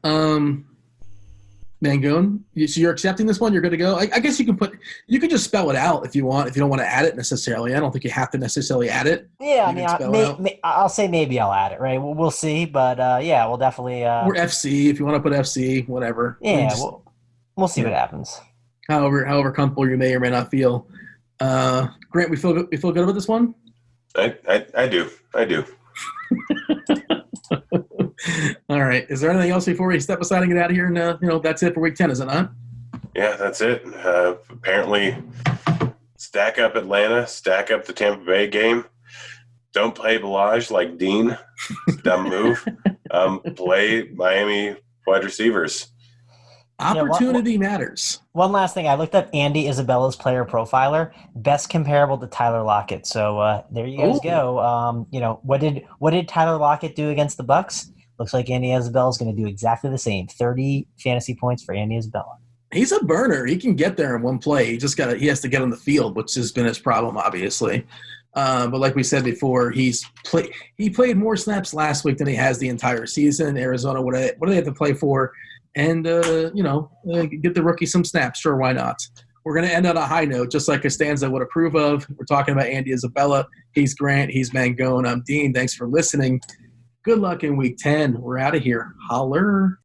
Mangone, so you're accepting this one? You're good to go? I guess you can just spell it out if you want. If you don't want to add it necessarily, I don't think you have to necessarily add it. Yeah, I mean, I'll say maybe I'll add it. Right, we'll see. But yeah, we'll definitely. Or FC if you want to put FC, whatever. Yeah, we'll see what happens. However comfortable you may or may not feel. Grant, we feel good about this one. I do. All right. Is there anything else before we step aside and get out of here? And that's it for week 10, is it not? Yeah, that's it. Apparently, stack up Atlanta, stack up the Tampa Bay game. Don't play Balaj like Dean. It's a dumb move. Play Miami wide receivers. Opportunity matters. One last thing. I looked up Andy Isabella's player profiler, best comparable to Tyler Lockett. So there you guys go. What did Tyler Lockett do against the Bucs? Looks like Andy Isabella is going to do exactly the same. 30 fantasy points for Andy Isabella. He's a burner. He can get there in one play. He has to get on the field, which has been his problem, obviously. But like we said before, he played more snaps last week than he has the entire season. Arizona, what do they have to play for? And, get the rookie some snaps. Sure, why not? We're going to end on a high note, just like Costanza would approve of. We're talking about Andy Isabella. He's Grant. He's Mangone. I'm Dean. Thanks for listening. Good luck in week 10. We're out of here. Holler.